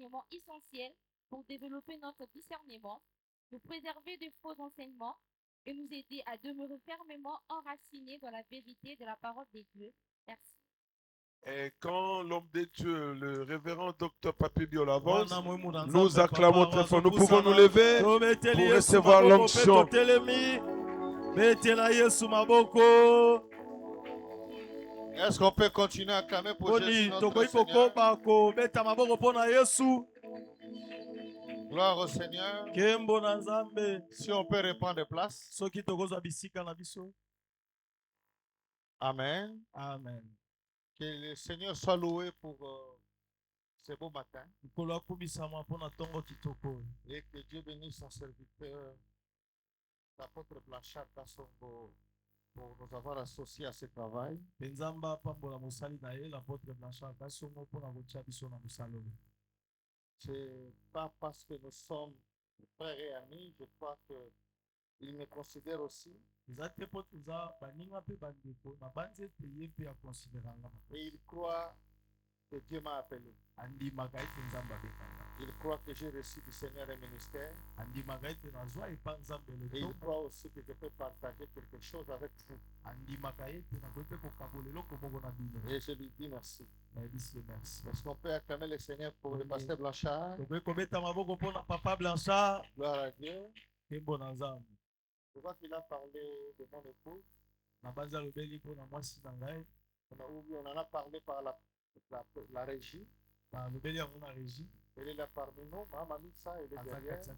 enseignements essentiels pour développer notre discernement, nous préserver de faux enseignements et nous aider à demeurer fermement enracinés dans la vérité de la parole de Dieu. Merci. Et quand l'homme de Dieu, le révérend docteur Papi Biola avance, nous acclamons très fort. Nous pouvons nous lever pour recevoir l'onction. Est-ce qu'on peut continuer à acclamer pour Jésus notre Seigneur? Gloire au Seigneur. Si on peut reprendre de place. Amen. Amen. Que le Seigneur soit loué pour ce beau matin. Et que Dieu bénisse son serviteur, l'apôtre Blanchard Kassongo, pour nous avoir associés à ce travail. C'est pas parce que nous sommes frères et amis, je crois qu'il me considère aussi. Et il croit que Dieu m'a appelé. Il croit que j'ai reçu du Seigneur un ministère. Et il croit aussi que je peux partager quelque chose avec vous. Et je lui dis merci. Est-ce qu'on peut acclamer le Seigneur pour le pasteur Blanchard? Gloire à Dieu. Je vois qu'il a parlé de mon épouse. On en a parlé par la régie. Elle est là parmi nous. Maman Missa, elle est derrière. Je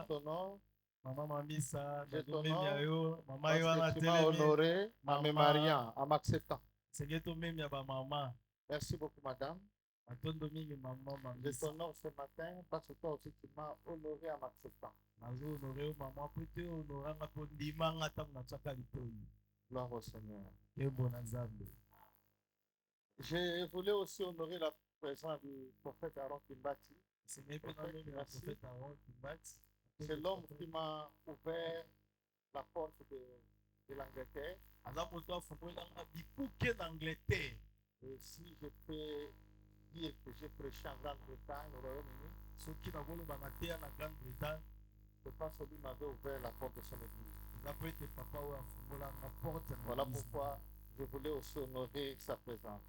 t'honore. Je t'honore parce que tu m'as honoré en me mariant, en m'acceptant. Merci beaucoup, madame. Je t'honore ce matin parce que toi aussi tu m'as honoré en m'acceptant. Gloire au Seigneur. Je voulais aussi honorer la présence du prophète Aaron Kimbati. C'est l'homme qui m'a ouvert la porte de l'Angleterre. Et si je peux dire que j'ai prêché en Grande-Bretagne, au Royaume-Uni, c'est parce que lui m'avait ouvert la porte de son église. Voilà pourquoi je voulais aussi honorer sa présence.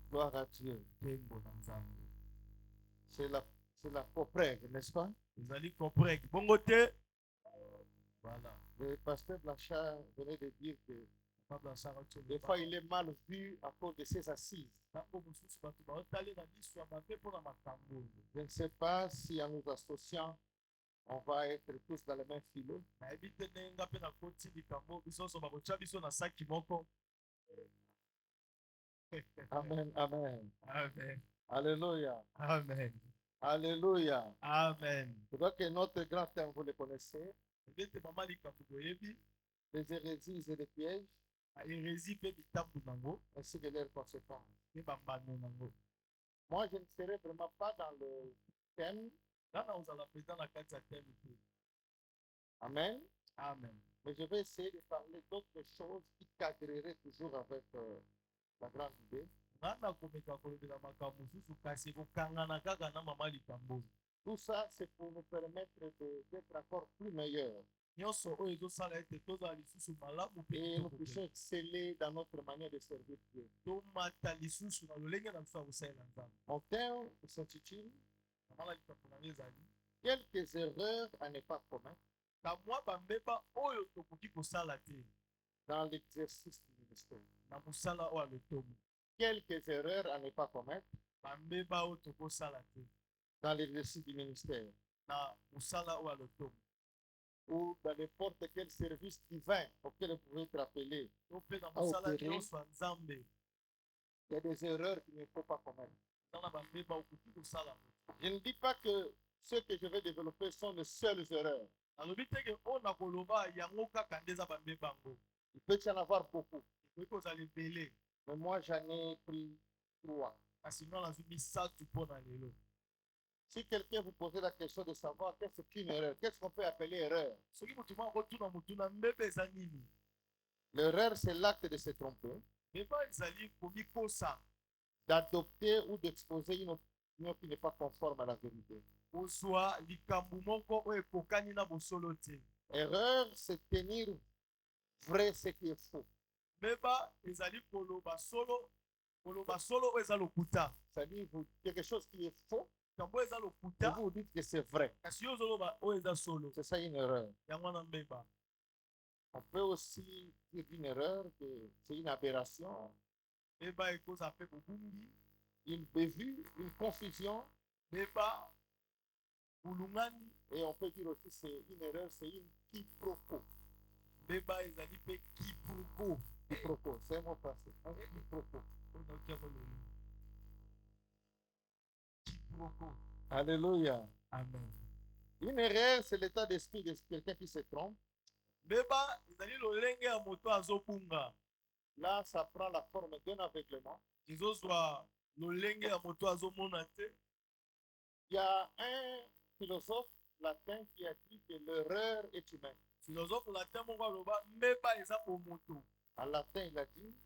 Gloire à Dieu. C'est la coprègue, n'est-ce pas? Voilà. Le pasteur Blanchard venait de dire que des fois il est mal vu à cause de ses assises. Je ne sais pas si en nous associant, on va être tous dans le même filet. Amen, amen. Amen. Alléluia. Amen. Alléluia. Amen. Je crois que notre grand thème, vous le connaissez. Les hérésies et les pièges. Ainsi que leurs conséquences. Moi, je ne serai vraiment pas dans le thème. Amen. Amen. Mais je vais essayer de parler d'autres choses qui cadreraient toujours avec la grande idée. Tout ça, c'est pour nous permettre d'être encore plus meilleurs. Et nous puissions exceller dans notre manière de servir Dieu. Mon thème s'intitule quelques erreurs à ne pas commettre dans l'exercice du ministère. Quelques erreurs à ne pas commettre dans l'exercice du ministère ou dans n'importe quel service divin auquel vous pouvez être appelé. Il y a des erreurs qu'il ne faut pas commettre. Je ne dis pas que ce que je vais développer sont les seules erreurs. Il peut y en avoir beaucoup. Mais moi, j'en ai pris 3. Si quelqu'un vous posait la question de savoir qu'est-ce qu'une erreur, qu'est-ce qu'on peut appeler erreur? L'erreur, c'est l'acte de se tromper d'adopter ou d'exposer une opinion qui n'est pas conforme à la vérité. Erreur, c'est tenir vrai ce qui est faux. C'est-à-dire quelque chose qui est faux, et vous dites que c'est vrai. C'est ça une erreur. On peut aussi dire une erreur, que c'est une aberration, une bévue, une confusion. Et on peut dire aussi c'est une erreur, c'est une quiproquo. Quiproquo, c'est un mot français. Quiproquo. Alléluia. Amen. Une erreur, c'est l'état d'esprit de quelqu'un qui se trompe. Là, ça prend la forme d'un aveuglement. Il y a un philosophe latin qui a dit que l'erreur est humaine. En latin, il a dit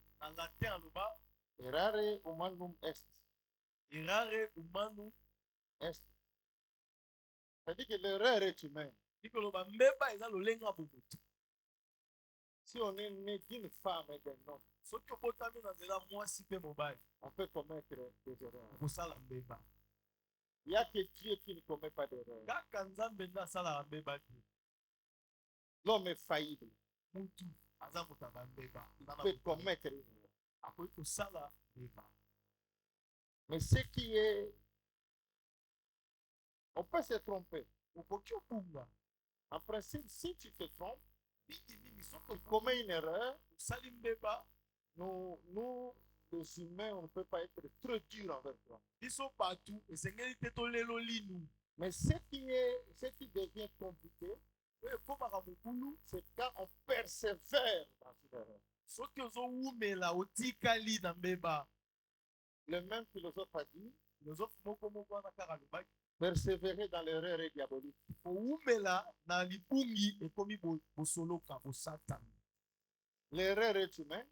errare humanum est. Est. C'est-à-dire que l'erreur est humaine. Si on est né d'une femme et d'un homme, on peut commettre des erreurs. Il n'y a que Dieu qui ne commet pas d'erreur. L'homme est faillible. Il peut commettre une erreur. Mais ce qui est... On peut se tromper. En principe, si tu te trompes, tu commets une erreur, nous, les humains, on ne peut pas être trop dur envers toi. Mais ce qui devient compliqué, c'est quand on persévère dans une erreur. Le même philosophe a dit, persévérer dans l'erreur est diabolique. L'erreur est humaine.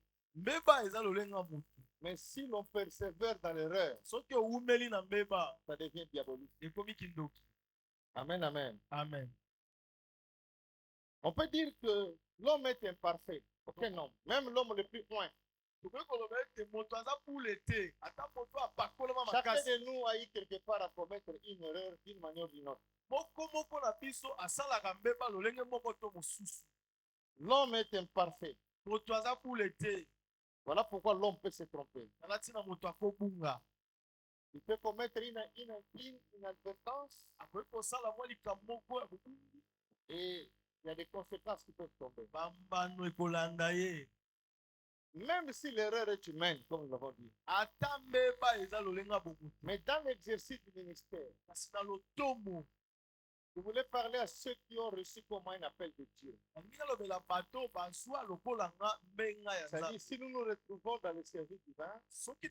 Mais si l'on persévère dans l'erreur, ça devient diabolique. Amen, amen. Amen. On peut dire que l'homme est imparfait. Aucun homme, même l'homme le plus loin. Chacun de nous a eu quelque part à commettre une erreur d'une manière ou d'une autre. L'homme est imparfait. Voilà pourquoi l'homme peut se tromper. Il peut commettre une inadvertance. Et il y a des conséquences qui peuvent tomber. Même si l'erreur est humaine, comme nous l'avons dit. Mais dans l'exercice du ministère, vous voulez parler à ceux qui ont reçu comme un appel de Dieu. C'est-à-dire, si nous nous retrouvons dans le service divin, c'est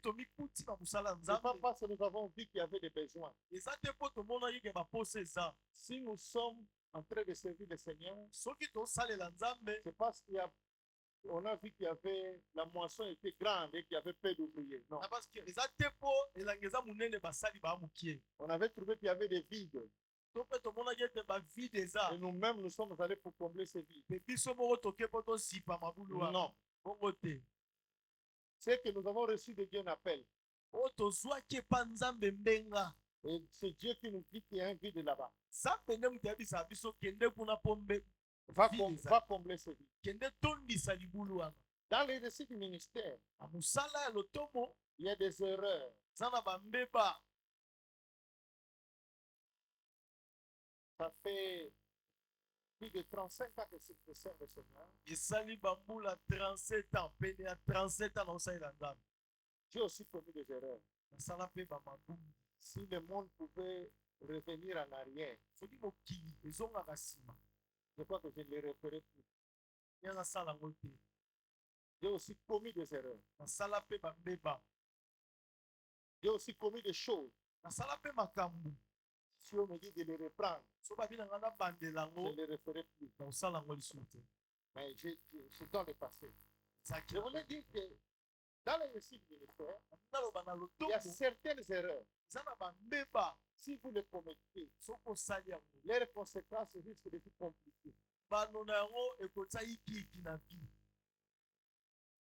pas parce que nous avons vu qu'il y avait des besoins. Si nous sommes en train de servir le Seigneur, c'est parce qu'il y a on a vu qu'il y avait, la moisson était grande et qu'il y avait peu d'ouvriers. Non. On avait trouvé qu'il y avait des vides. Et nous-mêmes, nous sommes allés pour combler ces vides. Non. C'est que nous avons reçu de Dieu un appel. Et c'est Dieu qui nous dit qu'il y a un vide là-bas. Va combler ce vide. Dans les récits du ministère, il y a des erreurs. Ça fait plus de 35 ans que c'est le Seigneur. J'ai aussi commis des erreurs. Si le monde pouvait revenir en arrière, je crois que je ne les referai plus. J'ai aussi commis des erreurs. J'ai aussi commis des choses. Si on me dit de les reprendre, je ne les referai plus. Mais je dois les passer. Je voulais dire que Dans le récit du ministère, il y a certaines erreurs. Si vous les commettez, les conséquences risquent de être compliquées.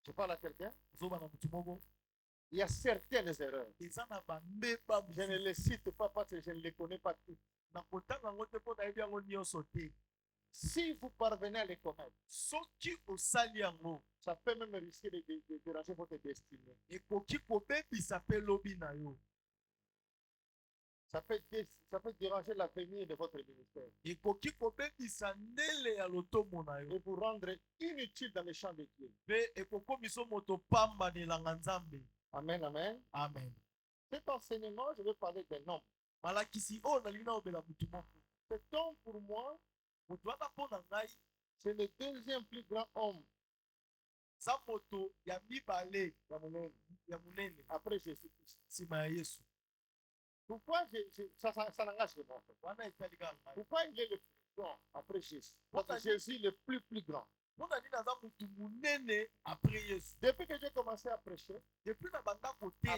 Je parle à quelqu'un. Il y a certaines erreurs. Je ne les cite pas parce que je ne les connais pas toutes. Si vous parvenez à les commettre, ça peut même risquer de déranger votre destinée. Ça peut déranger l'avenir de votre ministère. Et vous rendre inutile dans le champ de Dieu. Amen, amen. Amen. Cet enseignement, je vais parler d'un homme. Cet homme, pour moi, c'est le deuxième plus grand homme après Jésus-Christ. Pourquoi ça n'engage le monde? Pourquoi il est le plus grand après Jésus? Parce que Jésus est le plus grand. Depuis que j'ai commencé à prêcher, à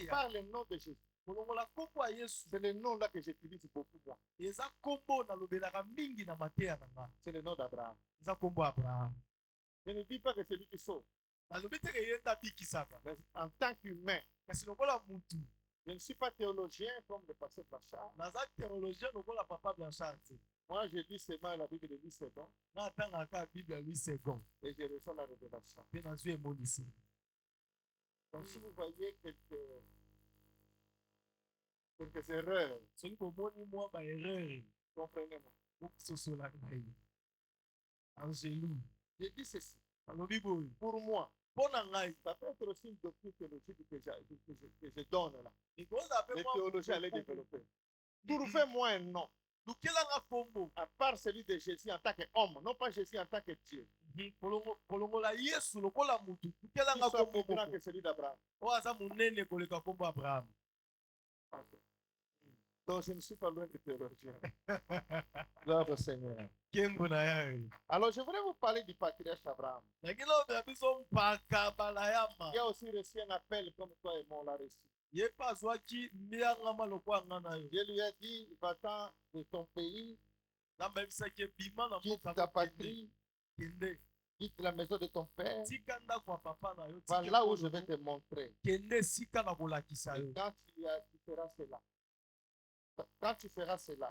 part le nom de Jésus, c'est le nom là que j'utilise beaucoup. C'est le nom d'Abraham. Je ne dis pas que c'est lui qui sauve. Mais en tant qu'humain, je ne suis pas théologien comme le pasteur Blanchard. Moi, je dis seulement la Bible de 8 secondes. Et je reçois la révélation. Donc, si vous voyez quelques erreurs, comprenez-moi. Je dis ceci. Pour moi, ça peut être aussi une doctrine théologique que je donne là. Les théologiens allaient développer. Trouvez-moi un nom. À part celui de Jésus en tant qu'homme, non pas Jésus en tant que Dieu. Qui soit plus grand que celui d'Abraham. Donc je ne suis pas loin de théologien. Gloire au Seigneur. Alors je voudrais vous parler du patriarche Abraham. Il y a aussi reçu un appel comme toi et moi on l'a reçu. Je lui ai dit, va-t'en de ton pays, quitte ta patrie, quitte la maison de ton père, va là où je vais te montrer. Et quand tu feras cela,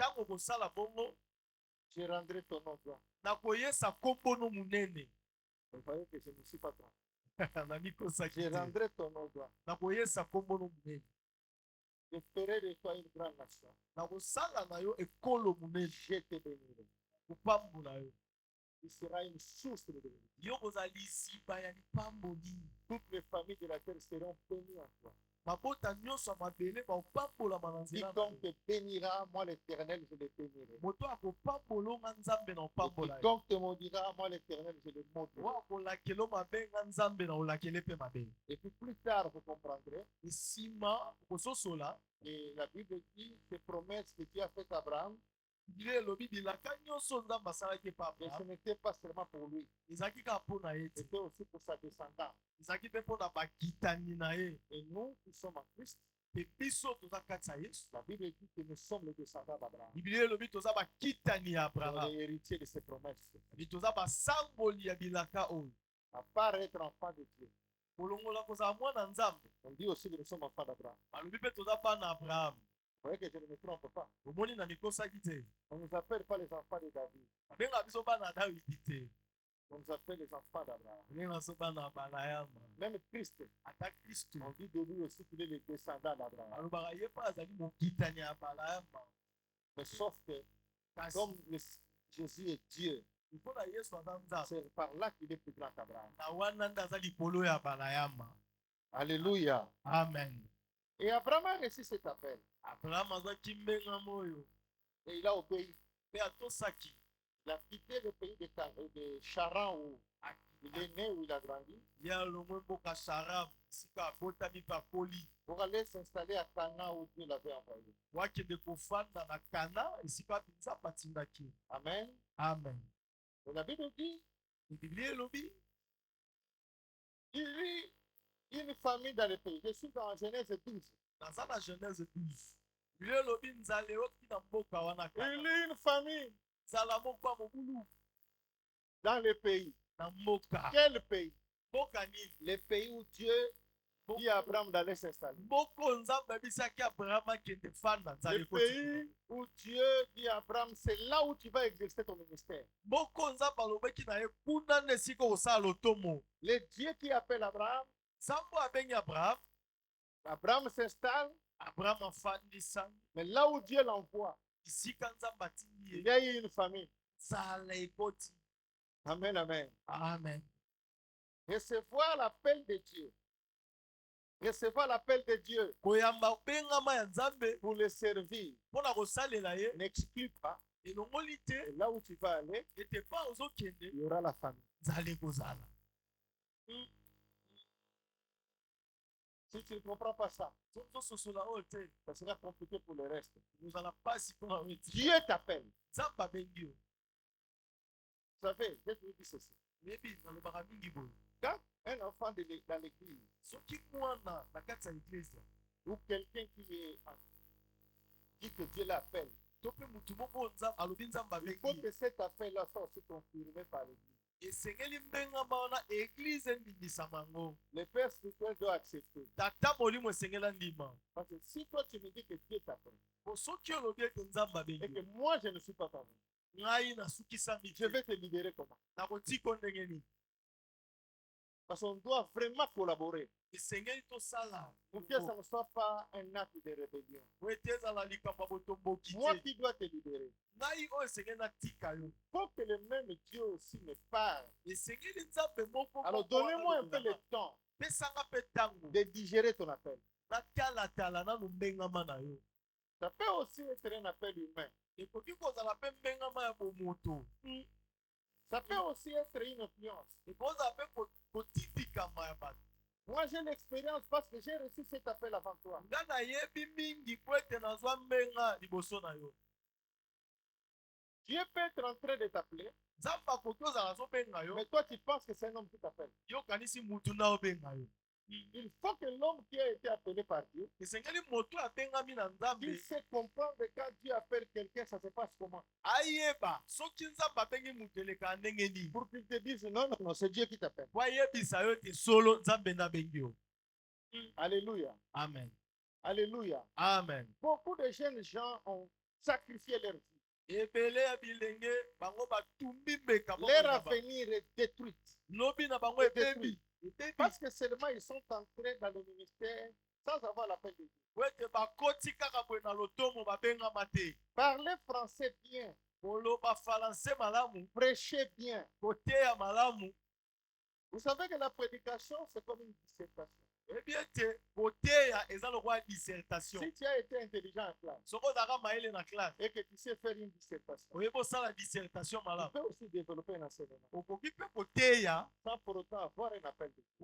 je rendrai ton nom droit. Vous voyez que je ne suis pas droit. Je rendrai ton nom droit. Je ferai de toi une grande nation. Je te bénirai. Tu seras une source de bénédiction. Toutes les familles de la terre seront bénies en toi. Quiconque te bénira, moi l'Éternel, je le bénirai. Quiconque te maudira, moi l'Éternel, je le maudirai. Et puis plus tard, vous comprendrez. Et la Bible dit ces promesses que Dieu a faites à Abraham. Et ce n'était pas seulement pour lui. C'était aussi pour sa descendance. Et nous qui sommes en Christ, la Bible dit que nous sommes les descendants d'Abraham. Les héritiers de ses promesses. À part être enfant de Dieu. On dit aussi que nous sommes enfants d'Abraham. Vous voyez que je ne me trompe pas. On ne nous appelle pas les enfants de David. On nous appelle les enfants d'Abraham. Même Christ, on dit de lui aussi qu'il est le descendant d'Abraham. Mais sauf que, comme Jésus est Dieu, c'est par là qu'il est plus grand qu'Abraham. Alléluia. Amen. Et Abraham a reçu cet appel. Et il a obéi. Il a quitté le pays de Charan où il est né, où il a grandi, pour aller s'installer à Cana où Dieu l'avait envoyé. Amen. Amen. Et la Bible dit, il Une famille dans le pays. Je suis dans Genèse 12. Dans la Genèse 12. Il y a une famille dans le pays. Quel pays? Le pays où Dieu dit à Abraham d'aller s'installer. Le pays où Dieu dit à Abraham, c'est là où tu vas exercer ton ministère. Le Dieu qui appelle Abraham, Abraham s'installe. Mais là où Dieu l'envoie, il y a eu une famille. Amen, amen. Amen. Recevoir l'appel de Dieu. Recevoir l'appel de Dieu pour le servir n'exclut pas. Et là où tu vas aller, il y aura la famille. Si tu ne comprends pas ça, ça sera compliqué pour le reste. Dieu t'appelle. Vous savez, je vous dis ceci. Quand un enfant dans l'église, ou quelqu'un qui dit que Dieu l'appelle, il faut que cet appel-là soit aussi confirmé par l'église. Le père spirituel doit accepter. Parce que si toi tu me dis que Dieu t'appelle, et que moi je ne suis pas parvenu, je vais te libérer comment? Parce qu'on doit vraiment collaborer. Pour que ça ne soit pas un acte de rébellion. Moi qui dois te libérer. Il faut que le même Dieu aussi me parle. Alors donnez-moi un peu le temps de digérer ton appel. Ça peut aussi être un appel humain. Ça peut aussi être une influence. Moi j'ai l'expérience parce que j'ai reçu cet appel avant toi. Dieu peut être en train de t'appeler. Mais toi tu penses que c'est un homme qui t'appelle. Il faut que l'homme qui a été appelé par Dieu, il sait comprendre que quand Dieu appelle quelqu'un, ça se passe comment. Pour qu'il te dise non, non, non, c'est Dieu qui t'appelle. Alléluia. Amen. Alléluia. Amen. Beaucoup de jeunes gens ont sacrifié leur vie. Leur avenir est détruit. Parce que seulement ils sont entrés dans le ministère sans avoir l'appel de Dieu. Parler français bien. Prêcher bien. Vous savez que la prédication, c'est comme une dissertation. Si tu as été intelligent en classe et que tu sais faire une dissertation, tu peux aussi développer un enseignement sans pour autant avoir un appel de Dieu.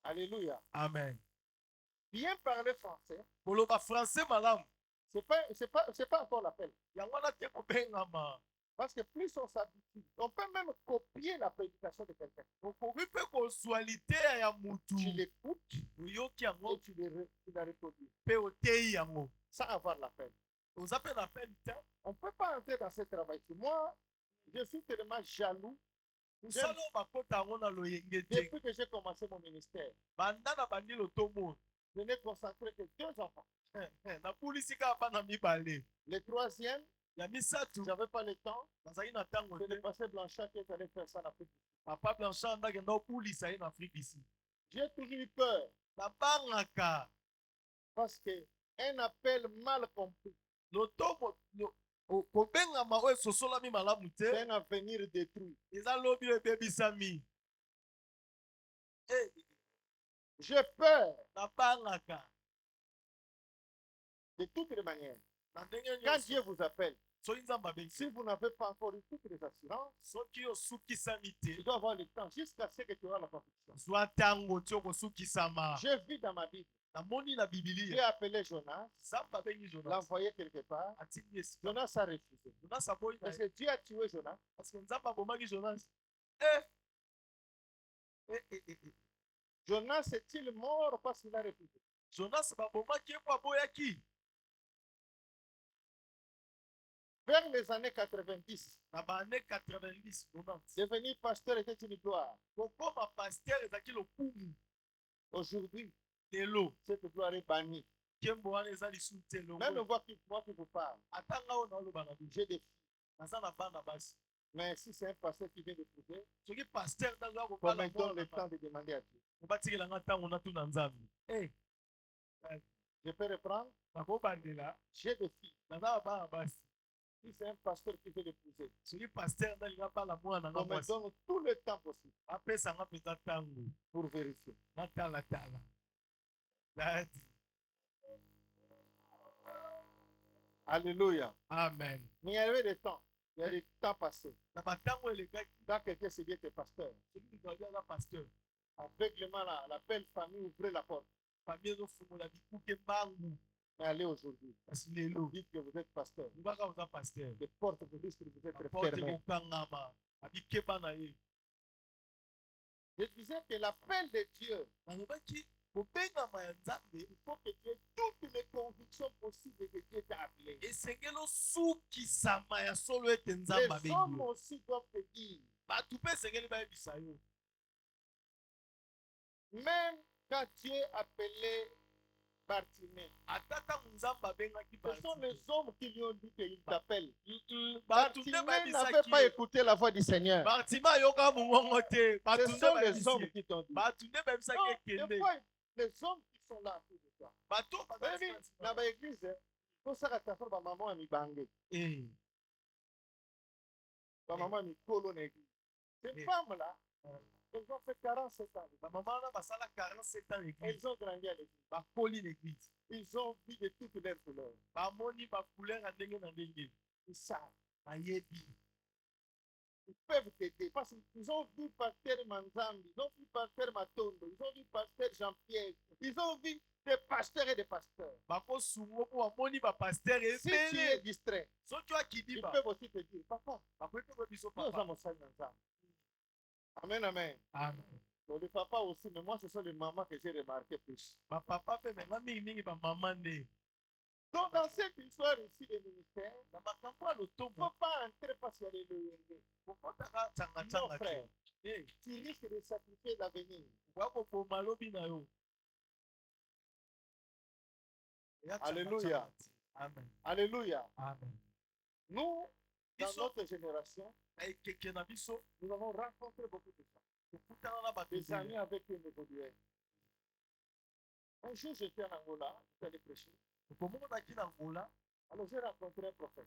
Alléluia. Amen. Bien parler français, c'est pas encore l'appel. Parce que plus on s'habitue, on peut même copier la prédication de quelqu'un. Tu l'écoutes et tu la reproduis. Sans avoir l'appel. On ne peut pas entrer dans ce travail. Moi, je suis tellement jaloux. Depuis que j'ai commencé mon ministère, je n'ai consacré que 2 enfants. Le troisième, je n'avais pas le temps. C'est le pasteur Blanchard qui est allé faire ça en Afrique. J'ai toujours eu peur. Parce qu'un appel mal compris, c'est un avenir détruit. J'ai peur. De toutes les manières. Quand Dieu vous appelle, si vous n'avez pas encore eu toutes les assurances, tu dois avoir le temps jusqu'à ce que tu auras la conviction. Je vis dans ma Bible. Dieu a appelé Jonas, l'a envoyé quelque part. Jonas a refusé. Parce que Dieu a tué Jonas. Jonas est-il mort parce qu'il a refusé? Vers les années 90, devenir pasteur était une gloire. Aujourd'hui, cette gloire est bannie. Même moi qui vous parle, j'ai des filles. Mais si c'est un pasteur qui vient d'épouser, on me donne le temps de demander à Dieu. Je peux reprendre? J'ai des filles. Si c'est un pasteur qui veut l'épouser, on me donne tout le temps possible pour vérifier. Alléluia. Amen. Mais il y avait des temps. Il y a des temps passés. Quand quelqu'un s'est dit que pasteur, aveuglément la belle famille ouvrait la porte. Mais allez aujourd'hui. Dites que vous êtes pasteur. Les portes vous disent que vous êtes fermées. Je disais que l'appel de Dieu, il faut que tu aies toutes les convictions possibles que Dieu t'a appelé. Les hommes aussi doivent te dire, même quand Dieu appelait Bartimée, ce sont les hommes qui lui ont dit qu'il t'appelle. Bartimée n'avait pas écouté la voix du Seigneur. Ce sont les hommes qui t'ont dit. Donc, des fois, les hommes qui sont là autour de toi. Dans l'église, il faut savoir que ta maman a mis bangé. Ta maman a mis colo dans l'église. Ces femmes-là, elles ont fait 47 ans. Elles ont grandi à l'église. Ils ont vu de toutes leurs couleurs. Ils savent. Ils peuvent t'aider parce qu'ils ont vu pasteur Manzambi, ils ont vu pasteur Matondo, ils ont vu pasteur Jean-Pierre, ils ont vu des pasteurs et des pasteurs. Si tu es distrait, ils peuvent aussi te dire, papa, nous avons ça ensemble. Amen, amen. Amen. Donc les papas aussi, mais moi ce sont les mamans que j'ai remarqué plus. Donc dans cette histoire ici des ministères, il ne faut pas entrer parce qu'il y a des loyautés. Non frère, tu risques de sacrifier l'avenir. Alléluia. Amen. Alléluia. Amen. Nous, dans notre génération, nous avons rencontré beaucoup de gens. Des amis avec qui nous évoluons. Un jour, j'étais en Angola, j'étais prêcher. Alors j'ai rencontré un prophète.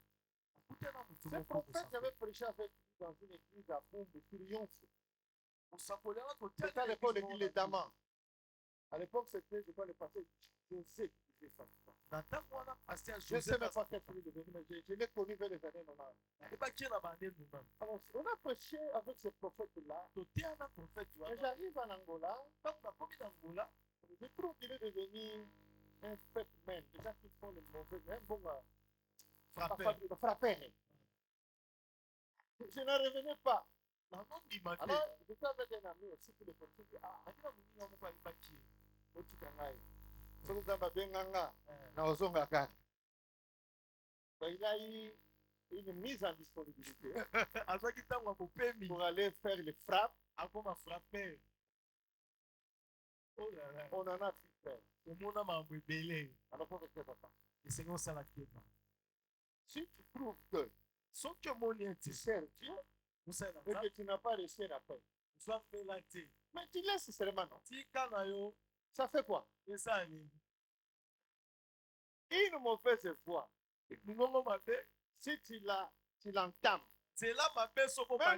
Ce prophète, j'avais prêché avec lui dans une église à Boumbe, sur Yonfou. C'était à l'époque de l'église d'Amman. À l'époque, c'était, je crois, le passé. Je sais qui faisait ça. Je ne sais même pas qu'est-ce qu'il est devenu, mais je l'ai connu vers les années 90. Alors, on a prêché avec ce prophète-là. Et j'arrive en Angola. Je trouve qu'il est devenu un fait même. Les gens qui font le mauvais, un bon frappé. Je ne revenais pas. Alors, j'étais avec un ami aussi qui le connaissait. Il a eu une mise en disponibilité pour aller faire les frappes. On en a pu faire. Alors, pour faire papa. Si tu trouves que tu sers Dieu et que tu n'as pas reçu la paix, mais tu laisses seulement, non? Ça fait quoi? Une mauvaise voix, si tu l'entames, même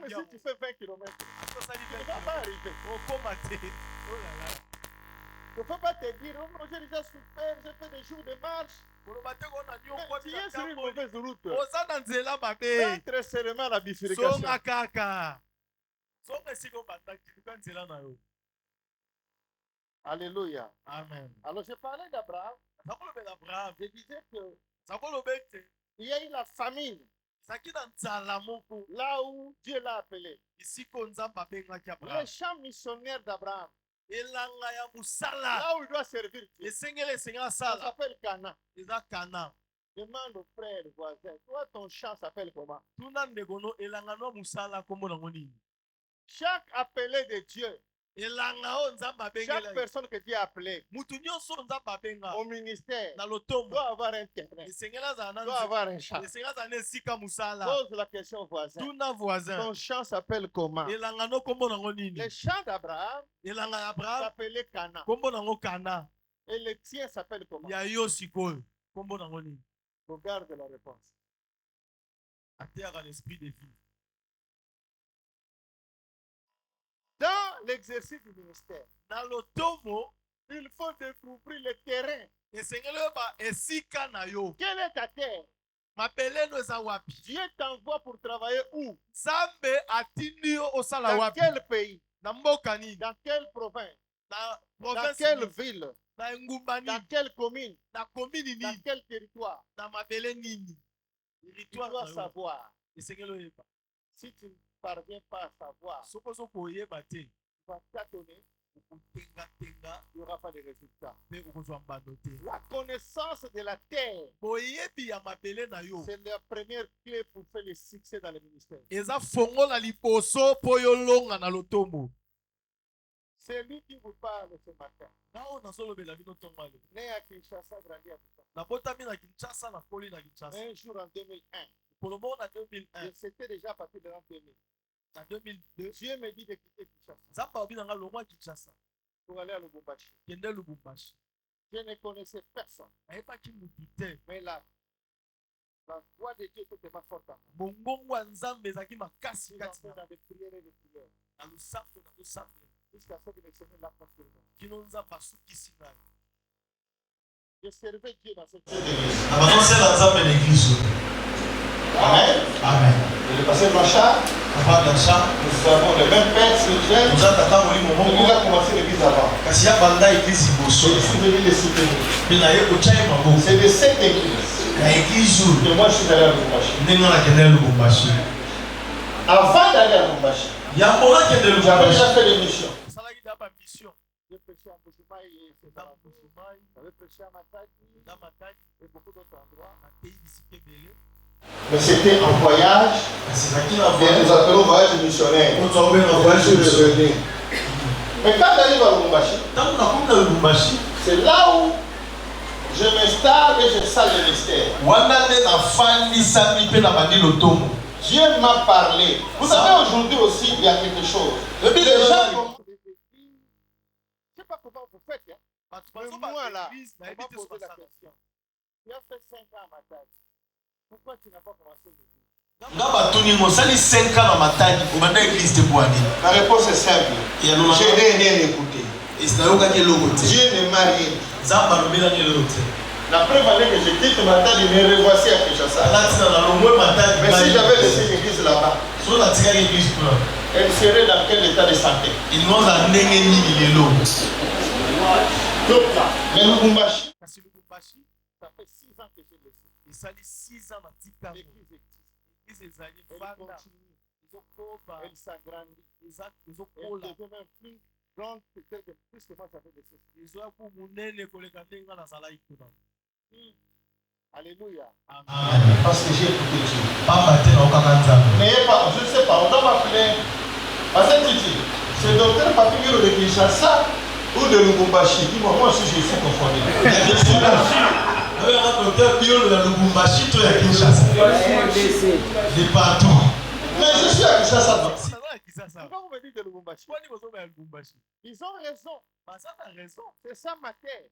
si tu fais 20 km, tu ne vas pas arriver. Il ne faut pas te dire, oh, j'ai déjà souffert, j'ai fait des jours de marche. Mais tu es sur une mauvaise route. Entre seulement la bifurcation. Alléluia. Amen. Alors je parlais d'Abraham. Je disais que il y a eu la famine. Là où Dieu l'a appelé. Les champs missionnaires d'Abraham. Là où il doit servir Dieu. Ça s'appelle Cana. Demande au frère voisin. Toi, ton champ s'appelle comment? Chaque appelé de Dieu. Chaque personne que Dieu a appelée au ministère doit avoir un terrain, doit avoir un champ. Pose la question au voisin. Ton champ s'appelle comment? Le champ d'Abraham s'appelait Cana. Et le tien s'appelle comment? Regarde la réponse. Dans l'exercice du ministère, il faut découvrir le terrain. Quelle est ta terre? Dieu t'envoie pour travailler où? Dans quel pays? Dans quelle province? Dans quelle ville? Dans quelle commune? Dans quel territoire? Tu dois savoir. Si tu ne parviens pas à savoir, tu vas tâtonner, il n'y aura pas de résultat. La connaissance de la terre, c'est la première clé pour faire le succès dans le ministère. C'est lui qui vous parle ce matin. Né à Kinshasa, grandi à Kinshasa. Un jour en 2001. C'était déjà parti de l'an 2000. En 2002, Dieu me dit de quitter Kinshasa pour aller à Lubumbashi. Je ne connaissais personne. Mais la voix de Dieu était tellement forte en moi. Je suis entré dans des prières et des prières. Jusqu'à ce que le Seigneur l'a transformé. Je servais Dieu dans cette église. Amen. Amen. Et le pasteur Blanchard, nous avons le même père spirituel. Il a commencé l'église avant. Je suis venu les soutenir. C'est de cette église que moi je suis allé à Lubumbashi. Avant d'aller à Lubumbashi, j'avais déjà fait l'émission. J'ai prêché à Moussoumaï, j'avais prêché à Matadi et beaucoup d'autres endroits. Mais c'était en voyage, et nous appelons voyage missionnaire. Mais quand j'arrive à Lubumbashi, c'est là où je m'installe et je sale le mystère. Dieu m'a parlé. Vous savez, aujourd'hui aussi, il y a quelque chose. Les gens, je ne sais pas comment vous faites. Mais moi là, on m'a posé la question. Tu as fait 5 ans à ma tête. Pourquoi tu n'as pas commencé l'église? La réponse est simple. Je n'ai rien écouté. Dieu ne m'a rien dit. La preuve année que je quitte Matadi, je me revoici à Kinshasa. Mais si j'avais laissé l'église là-bas, elle serait dans quel état de santé? Mais Lubumbashi, ça fait 6 ans que je l'ai fait. L'église existe. Elle continue. Elle s'agrandit. Elle devient même plus grande peut-être que plus que moi j'avais laissé. Alléluia. Amen. Parce que j'ai écouté Dieu. N'ayez pas, je ne sais pas, on doit m'appeler. Parce que Titi, c'est docteur Papigiro de Kinshasa ou de Lubumbashi. Dis-moi, moi aussi je suis confondu. Je suis là. Docteur Bio de Lubumbashi, toi à Kinshasa. De partout. Mais je suis à Kinshasa. Pourquoi vous me dites de Lubumbashi? Ils ont raison. C'est ça ma terre.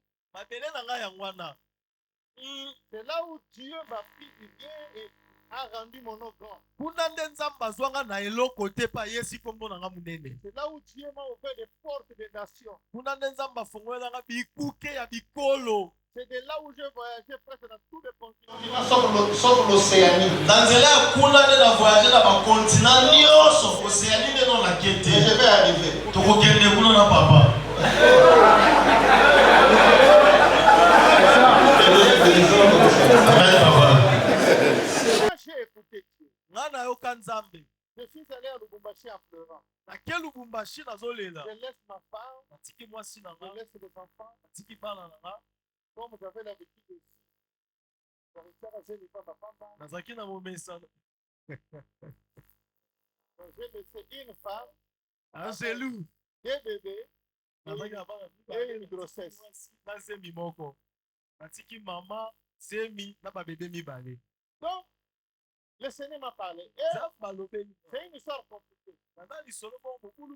C'est là où Dieu m'a pris du bien et a rendu mon nom grand. C'est là où Dieu m'a ouvert les portes des nations. C'est de là où j'ai voyagé presque dans tous les continents. Sauf l'Océanie. Et je vais arriver. Je laisse ma femme, je laisse les enfants. Comme vous avez l'habitude ici. J'ai laissé une femme, deux bébés et une grossesse. Donc, le Seigneur m'a parlé. C'est une histoire compliquée.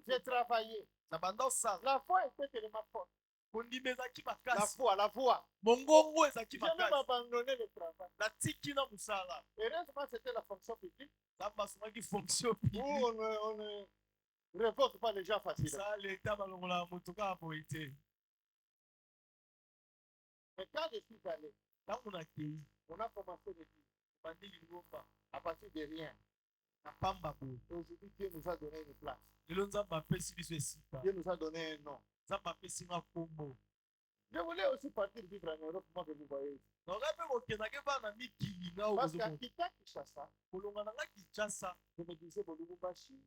J'ai travaillé. La foi était tellement forte. La foi. J'ai même abandonné le travail. Heureusement, c'était la fonction publique. Où on ne révoque pas les gens facilement. Mais quand je suis allé, on a commencé le dire à partir de rien. Aujourd'hui, Dieu nous a donné une place. Dieu nous a donné un nom. Je voulais aussi partir vivre en Europe, moi que vous voyez. Parce qu'à Kinshasa, je me disais, Bolumbashi,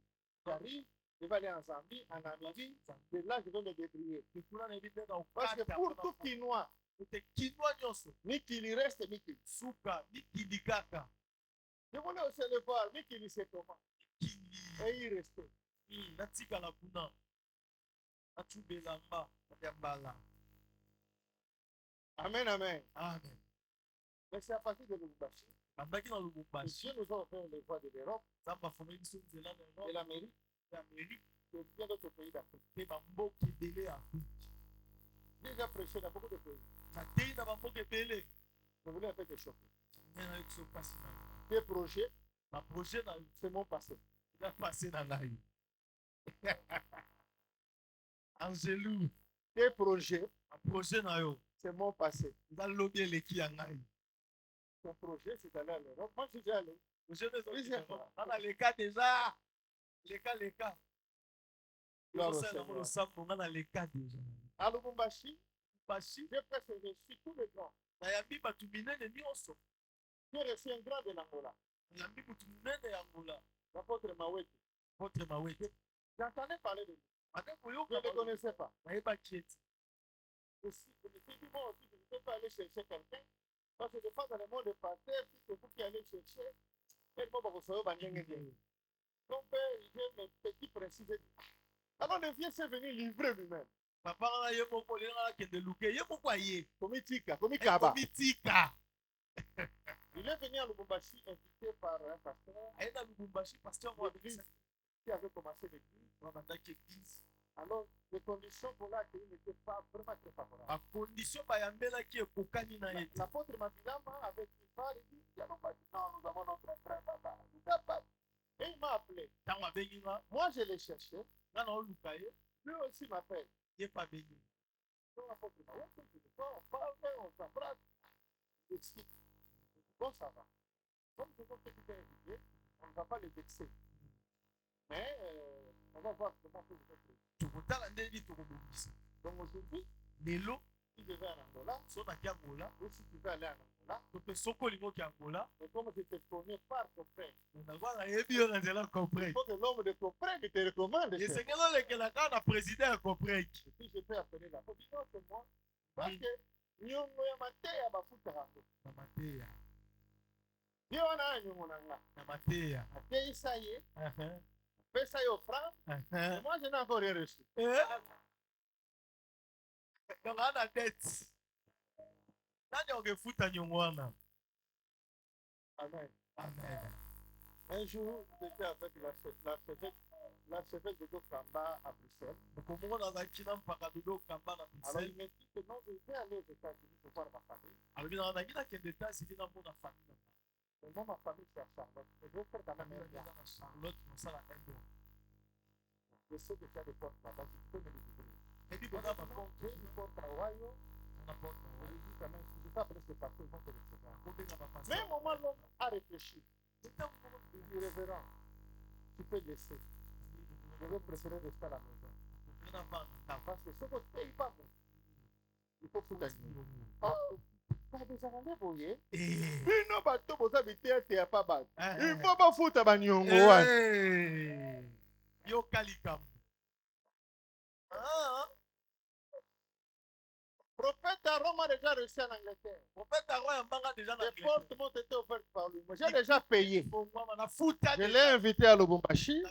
j'arrive, je vais aller en Zambie, en Namibie, de là je vais me débrouiller. Parce que pour tout Kinois, ni qu'il y reste, ni qu'il je voulais aussi le voir, ni qu'il y sait comment. Et il restait. Amen, amen. Mais c'est à partir de Lubumbashi. Dieu nous a offert les voies de l'Europe, de l'Amérique, de bien d'autres pays d'Afrique. J'ai déjà prêché dans beaucoup de pays. Je voulais un peu te choquer. Tes projets, c'est mon passé. Angélou, Tes projets, c'est mon passé. ton projet, c'est d'aller à l'Europe. Moi, je suis déjà allé. On a les cas déjà. Les cas. Gloire au Seigneur. À Lubumbashi, j'ai presque reçu tous les grands. J'ai reçu un grand de l'Angola. L'apôtre Mawete. J'entendais parler de lui. Je ne le connaissais pas. Je me suis dit, moi aussi, je ne peux pas aller chercher quelqu'un. Parce que des fois, dans le monde de pasteur, si c'est vous qui allez chercher, et moi, vous savez, donc, j'ai mes petits principes. Alors, le vieux s'est venu livrer lui-même. Komitika. Il est venu à Lubumbashi invité par un pasteur qui avait commencé l'église. Alors, les conditions pour l'accueillir n'étaient pas vraiment très favorables. L'apôtre Mabilama avec une part, il dit, non, nous avons notre frère, et il m'a appelé. Moi, je l'ai cherché. Lui aussi m'appelle. Donc, l'apôtre on parle, on s'embrasse. Il explique. Bon, ça va. Comme je vois que tu t'es invité, on ne va pas les vexer. Mais on va voir comment vous êtes. Donc aujourd'hui, si je vais en Angola, ou si tu veux aller en Angola, mais comme je te connais par ton frère, il faut que l'homme de ton frère te recommande. Et puis je peux appeler la police, non, c'est moi. Parce que nyongo ya mateya bafuta yango. Ndio wana nyongo nanga. Mateya ça y est. Fais ça offrande. Moi je n'ai encore rien reçu. Donc on a tête. Nani ongefuta nyongwana. Amen. Un jour, j'étais avec l'archevêque de Dokamba à Bruxelles. Alors il m'a dit que non, je vais aller aux États-Unis pour voir ma famille. Mais moi, ma famille, c'est à Charlotte. Je vais faire dans la même bien. Je sais que tu as des portes là-bas, tu peux me les ouvrir. J'ai dit, porte à Ohio. Je lui dis quand même, si je t'appelle ce parti, ils vont te recevoir. Mais un moment, l'homme a réfléchi. Il dit, révérend, tu peux laisser. Je vais préférer rester à la maison. Parce que ce que tu ne pas, il faut foutre la nuit. Pas déjà rendez vous voyez? Non, bateau, vous habitez à Théapabad. Il faut pas foutre à Banyongo. Yo Kalikam. Prophète Aaron m'a déjà reçu en Angleterre. Prophète Aaron a déjà Les portes m'ont été ouvertes par lui. J'ai déjà payé. Je l'ai invité à Lubumbashi.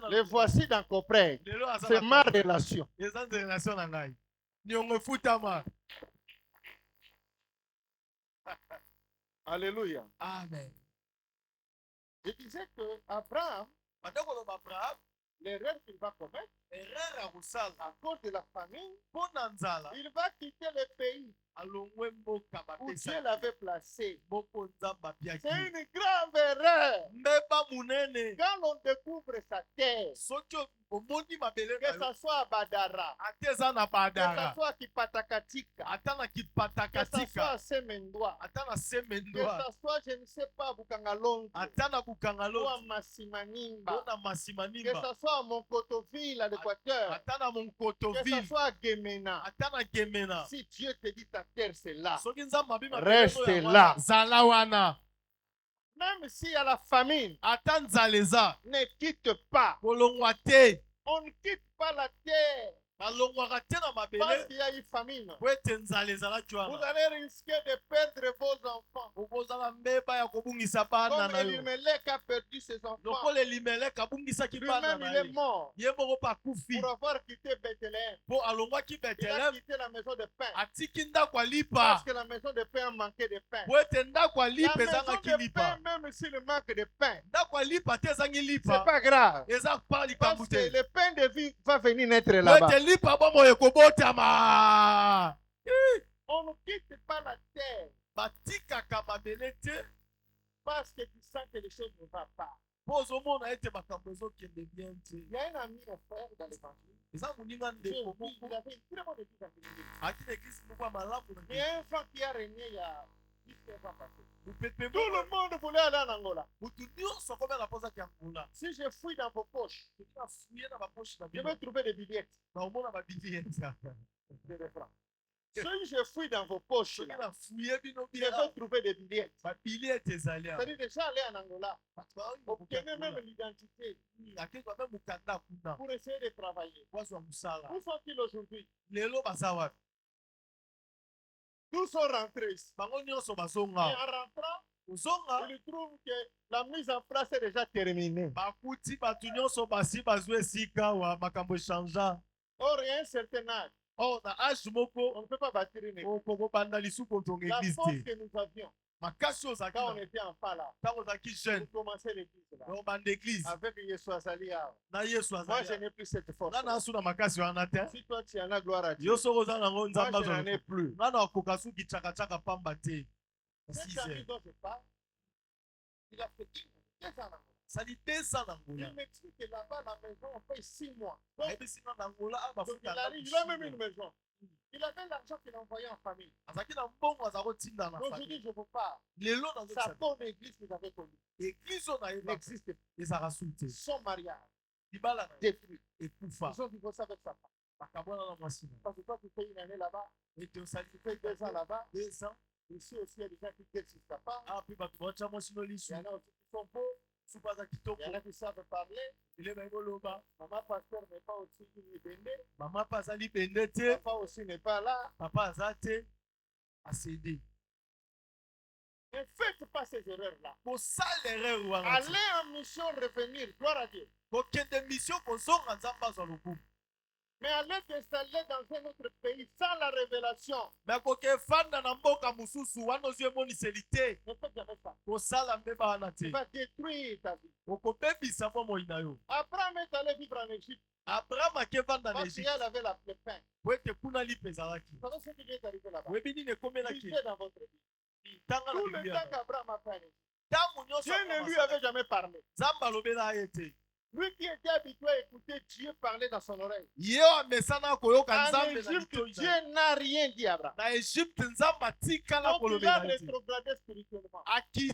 Les voici dans Copreg. C'est ma relation. Alléluia. Amen. Je disais que Abraham, l'erreur qu'il va commettre, à cause de la famine, il va quitter le pays où Dieu l'avait placé. C'est une grave erreur. Quand on découvre sa terre, que ce soit à Badara, que ce soit à Kipatakatika, que ce soit à Semendwa, que ce soit, je ne sais pas, à Bukangalongo, ou à Massimanimba, que ce soit à Monkotoville, à l'Équateur, que ce soit à Gemena. Si Dieu te dit ta terre, c'est là. Reste là. Même s'il y a la famine, ne quitte pas. On ne quitte pas la terre. Parce qu'il y a une famine. Vous allez risquer de perdre vos enfants. Comme Elimelech a perdu ses enfants. Lui-même, il est mort. Pour avoir quitté Bethléem. Il a quitté la maison de pain. Parce que la maison de pain manquait de pain. La maison de pain, même s'il manque de pain, c'est pas grave. Parce que le pain de vie va venir naître là-bas. On ne quitte pas la terre parce que tu sens que les choses ne vont pas. Il y a un ami, un frère dans l'évangile. Il avait une très bonne église en Église. Il y a un enfant qui a régné il y a 19 ans passé. Tout le monde voulait aller en Angola. Si je fouille dans vos poches, je vais trouver des billets. Si je fouille dans vos poches, là, je vais trouver des billets. C'est-à-dire déjà aller en Angola, obtenir même l'identité pour essayer de travailler. Où sont-ils aujourd'hui? Tous sont rentrés ici. Et en rentrant, ils trouvent que la mise en place est déjà terminée. Or, il y a un certain âge. On ne peut pas bâtir une église. La force que nous avions quand on était enfant là, pour commencer l'église là, avec Yeshua Zalia. Moi, je n'ai plus cette force. Si toi, tu en as, gloire à Dieu. Moi, je n'en ai plus. Cet ami dont je parle, il a fait 2 ans. Il m'explique que là-bas, la maison, on paye 6 mois. Donc, il a même une maison. Il avait l'argent qu'il envoyait en famille. Donc, je dis, je vous parle. Sa bonne église que vous avez connue n'existe plus. Son mariage détruit. Ils ont divorcé avec sa femme. Parce que toi, tu fais une année là-bas. Tu fais 2 ans là-bas. Ici aussi, il y a des gens qui guettent sur sa femme. Il y en a aussi qui sont beaux. Il y en a qui savent parler. Maman pasteur n'est pas aussi libéné. Papa aussi n'est pas là. Ne faites pas ces erreurs-là. Allez en mission, revenir. Gloire à Dieu. Mais allez t'installer dans un autre pays sans la révélation. Ne faites jamais ça. Tu vas détruire ta vie. Abraham est allé vivre en Égypte. Parce qu'il avait le pain. Vous savez ce qui est arrivé là-bas? Vivez dans votre vie. Tout le temps qu'Abraham a fait, Dieu ne lui avait jamais parlé. Lui qui était habitué à écouter Dieu parler dans son oreille. En Égypte, Dieu n'a rien dit à Abraham. Donc il a rétrogradé spirituellement. Allez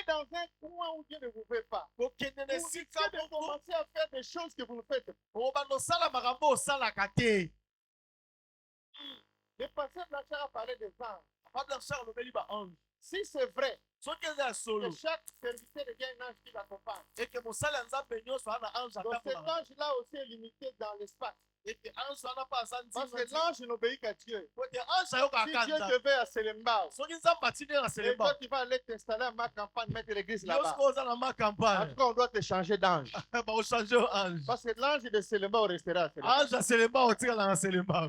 dans un coin où Dieu ne vous fait pas. Vous risquez de commencer à faire des choses que vous ne faites pas. Le pasteur Blanchard a parlé des anges. Si c'est vrai soki eza ya solo que chaque serviteur ait un ange qui l'accompagne. eke mosali ya nzambe nyonso ana ange Donc cet atambolaka ange-là aussi est limité dans l'espace. eke ange wana mpe aza Parce que ntina l'ange n'obéit qu'à Dieu. ete ange ayokaka Si ka Dieu nzambe te veut à Selembao, soki nzambe atindi ye na et selemba toi tu vas aller t'installer à ma campagne, mettre l'église yo là-bas. soki oza na ma En campagne tout cas, on doit te changer d'ange. bakochange yo ange Parce que l'ange de Selembao restera à Selembao. ange ya selemba otikala na selemba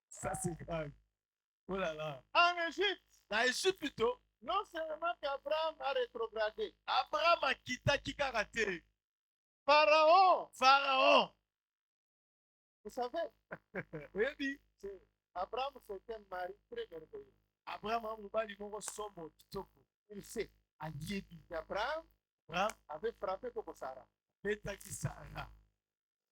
ça c'est grave oh là là En Égypte, na Égypte non seulement qu'Abraham a rétrogradé, abraham akitaki kaka te Pharaon, pharaon vous savez, oyebi Abraham c'est un mari très merveilleux. abraham a mobali moko sombo kitoko Il sait ayebi qu'Abraham abraham avait frappé comme Sarah. abetaki sara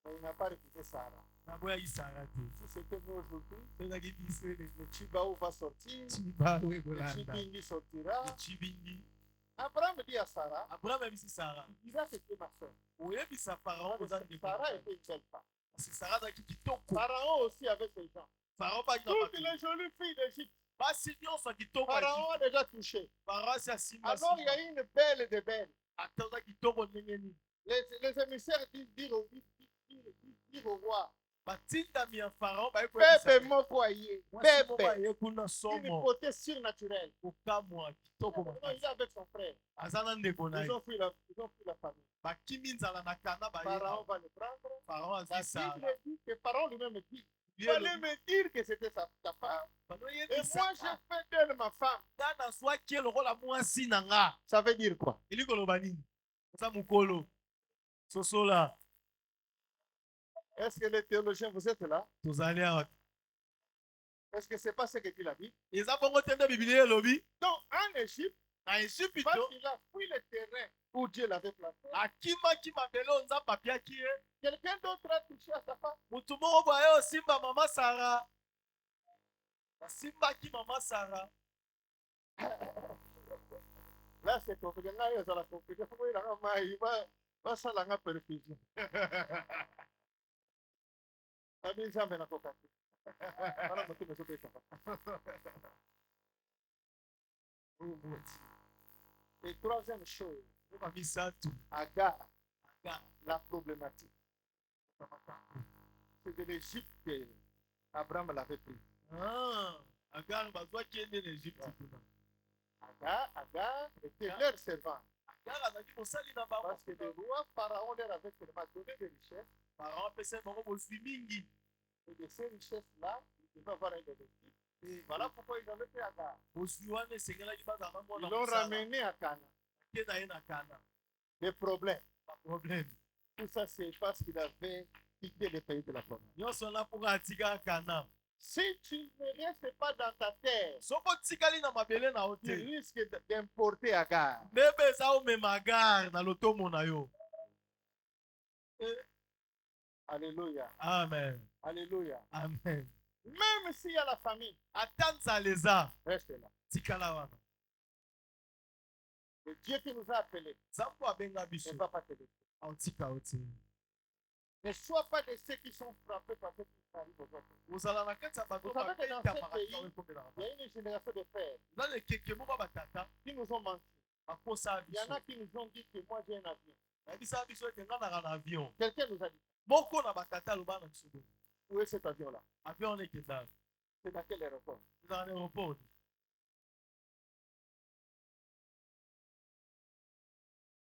Mais il n'a pas refusé Sarah. naboyaki sara te Si c'était nous aujourd'hui, tozaki biso le Chibaou va sortir, cibawe le kolanda Chibingi sortira. ecibingi Abraham dit à Sarah, abraham ayebisi sara il dira que c'est ma soeur. oyebisa pharaon koza ndeko Sarah était une belle femme. parce que sara azalaki kitoko Pharaon aussi avait ses gens. pharaon baki na Toutes bato les jolies filles d'Égypte, basi nyonso ya kitoko Pharaon a déjà touché. pharaon asi asimba Alors il y a une belle de belles. ata oza kitoko ndenge nini Les émissaires disent au roi, batindami ya pharaon Bébé Mokoye, mwasi moko bébé, aye kuna une somo beauté surnaturelle. kokamwa kitoko Non, il makasi est avec son frère. aza na ndeko na Ils ye ont fui la famille. bakimi nzala na kana Pharaon bayeba va le prendre. pharaon La azwi sara Bible dit que Pharaon lui-même dit, il Ye fallait me dire que c'était ta femme. Pharaon Et yebisa moi, j'ai fait d'elle ma femme. nga nazwaki ye lokola mwasi na nga Ça veut dire quoi? eli koloba nini oza mokolo sosola Est-ce que les théologiens, vous êtes là? tozali awa Est-ce que c'est pas ce que dit la Bible? eza bongo te nde bibili elobi Donc, en Égypte, na Ejipito parce qu'il a fui le terrain où Dieu l'avait placé, akimaki mabele oyo nzambe apiaki ye quelqu'un d'autre a touché à sa femme. motu moko boye osimba mama sara basimbaki mama sara Là, c'est compliqué. Là, il y a la compliqué. Il va ça la perfusion. Ami jamais na coca. Ana mutu me sobe ça. Et troisième chose, oka misatu Agar, la problématique. C'est de l'Égypte que Abraham l'avait pris. agar bazwaki ye nde na Ejipte kuna Agar était leur servant. agar azalaki mosali na bango Parce que le roi Pharaon leur avait tellement donné des richesses. pharaon apesaki bango bozwi mingi Et de ces richesses-là, ils devaient avoir un bénéfice. Et voilà pourquoi ils avaient pris Agar. bozwi wana esengelaki bazala Ils mwana l'ont mosala ramené à Cana. ke na ye na kana Des problèmes. baproblème Tout ça, c'est parce qu'il avait quitté le pays de la promesse. nyonso wana mpoka atikaka kana Si tu ne restes pas dans ta terre, soki otikali na mabele na yo tu te risques d'importer Agar. ndebe eza omema agar na lotomo na yo Alléluia. amen Alléluia. amen Même s'il y a la famine, ata nzala eza reste là. tikala wana Le Dieu qui nous a appelés nzambe abenga biso ne va pas te laisser. aotika yo te Ne sois pas de ceux qui sont frappés par ce qui arrive aujourd'hui. kozala na kati ya bato Vous savez que dans babeta ce makambo pays, ekomelaka il y a une génération de frères eza lekeke moko batata qui nous ont menti. bakosa Il y en biso a qui nous ont dit que moi j'ai un avion. nayebisaka biso ete nga naka na avion Quelqu'un nous a dit, moko na batata aloba na biso boye où est cet avion-là? avion wana ekenda C'est dans quel aéroport? ezala na aéroport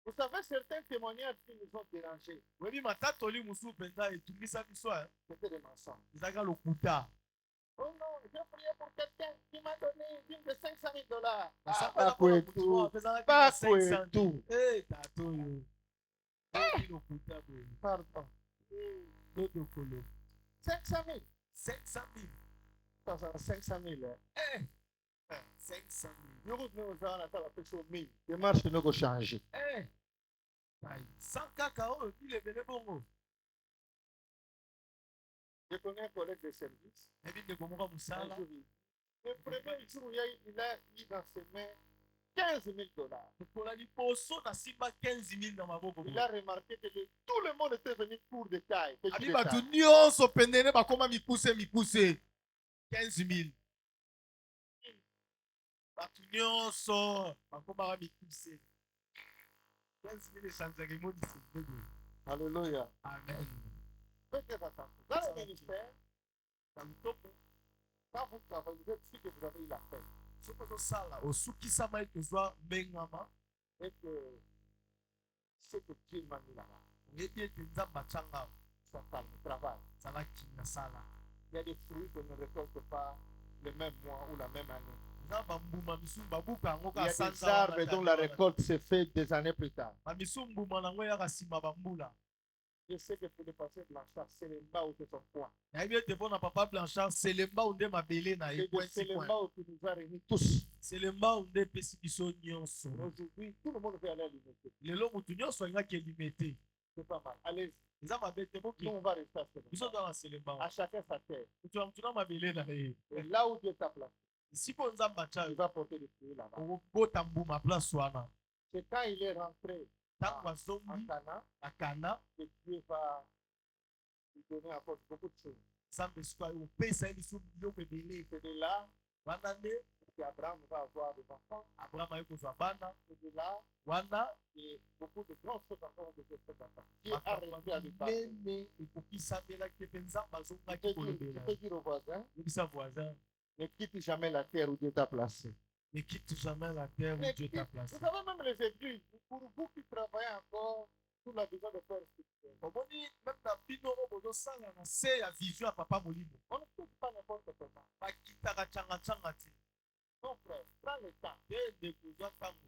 Vous savez, certains témoignages qui nous ont dérangés, oyebi matatoli mosusu mpenza etungisa biso c'était des mensonges. ezalaka lokuta Oh non, j'ai prié pour quelqu'un qui m'a donné une dîme de $500. basapela pas mpona pour motu oyo tout. apezalaki Pas na pour 500 tout. tata oyo oyebi lokuta boye Pardon. lodokolo 500 000. 500 000 500 000. 500 000 Nous nous avons la personne 1000. Les marches ne vont changer. sans kaka oyo bilebele bongo Je connais un collègue de service. ebi ndeko moko Un mosala jour, le premier jour, il a mis dans ses mains $15,000. lokola liboso nasimba 15 000 na maboko Il a remarqué que tout le monde était venu pour des tailles. petit abi détail. bato nyonso pendene bakoma mikuse 15 000 bato nyonso bakomaka mikuse 15 000 echangeaka emonisi mbebe. Alléluia. Amen. Faites attention. Dans le ministère, dans le top, quand vous travaillez, vous êtes sûr que vous avez eu la paix. soki ozosala osukisama ete ozwa mbengama Et que ce que Dieu m'a mis là-bas, oyebi ete nzambe atyanga ça parle du travail. zalaki nasala. Il y a des fruits qu'on ne récolte pas le même mois ou la même année. eza bambuma misusu babuka yango Il y a des kasanza arbres dont la récolte se fait des années plus tard. bamisu mbuma nango eyaka nsima bambula. Je sais que pour le passer Blanchard, c'est le bas où c'est son point. nayebi ete mpo na papa Blanchard selemba nde mabele na ye C'est le bas où tu nous as réunis tous. selemba nde epesi biso nyonso. Aujourd'hui, tout le monde veut aller à l'unité. lelo motu nyonso alingaki elimete C'est pas mal. Allez-y. eza mabe te Nous, boki on va rester à ce biso moment. toza na selemba À chacun sa terre. motu na motu na mabele na ye. Et là où Dieu t'a placé, esiko nzambe atya il va porter des fruits là-bas. okobota mbuma place wana C'est quand il est rentré ntango en azongi Cana na kana que Dieu va lui donner encore beaucoup de choses. nzambe esiko opesa ye biso biloko ebele. C'est de là wana nde qu'Abraham va avoir des enfants. abraham aye kozwa bana C'est de là wana que beaucoup de grands choses encore ont été faites dans ta vie. Dieu a réussi à lui makambo parler. minene ekokisamelaki epe nzambe Tu azongaki peux kolobela dire au voisin, yebisa voisin ne quitte jamais la terre où Dieu t'a placé. ne quitte jamais la terre où Dieu t'a placé. Vous savez, même les églises, pour vous qui travaillez encore sous la vision de Père spirituel, omoni meme na bino oyo bozosala na se ya vision ya papa molimo on ne quitte pas n'importe comment. bakitaka cangacanga te Non, frère, prends le temps. te ndeko ozwa ntango.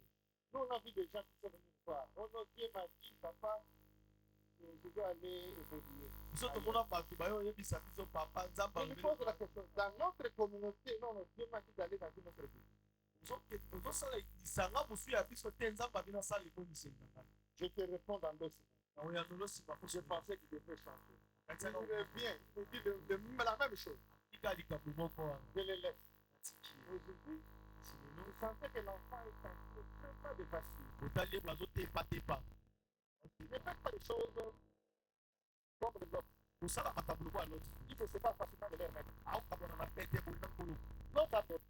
Nous, on a vu des gens qui sont venus voir. Oh non, Dieu m'a dit, papa, je vais aller évoluer. biso tomona bato bayo oyebisa biso papa nzambe Je lui pose la question, dans notre communauté, non, non, Dieu m'a dit d'aller dans une autre église. ozosala lisanga mosu ya biso te nzambe abino asala eboniseli na ngai. Je te réponds dans 2 semaines. na oyanono nsima po Je pensais qu'il devait changer. Il katiaka revient, il me dit la même chose. tika likambo moko wana Je le laisse. atiki Aujourd'hui, vous sentez que l'enfant est en train de pas de facile. otali ye bazotepatepa Ne faites pas les choses comme les autres. kosala makambo lokola loti Il ne sait pas facilement de les remettre. aokabwana na pete bolina nkolo L'autre a fait.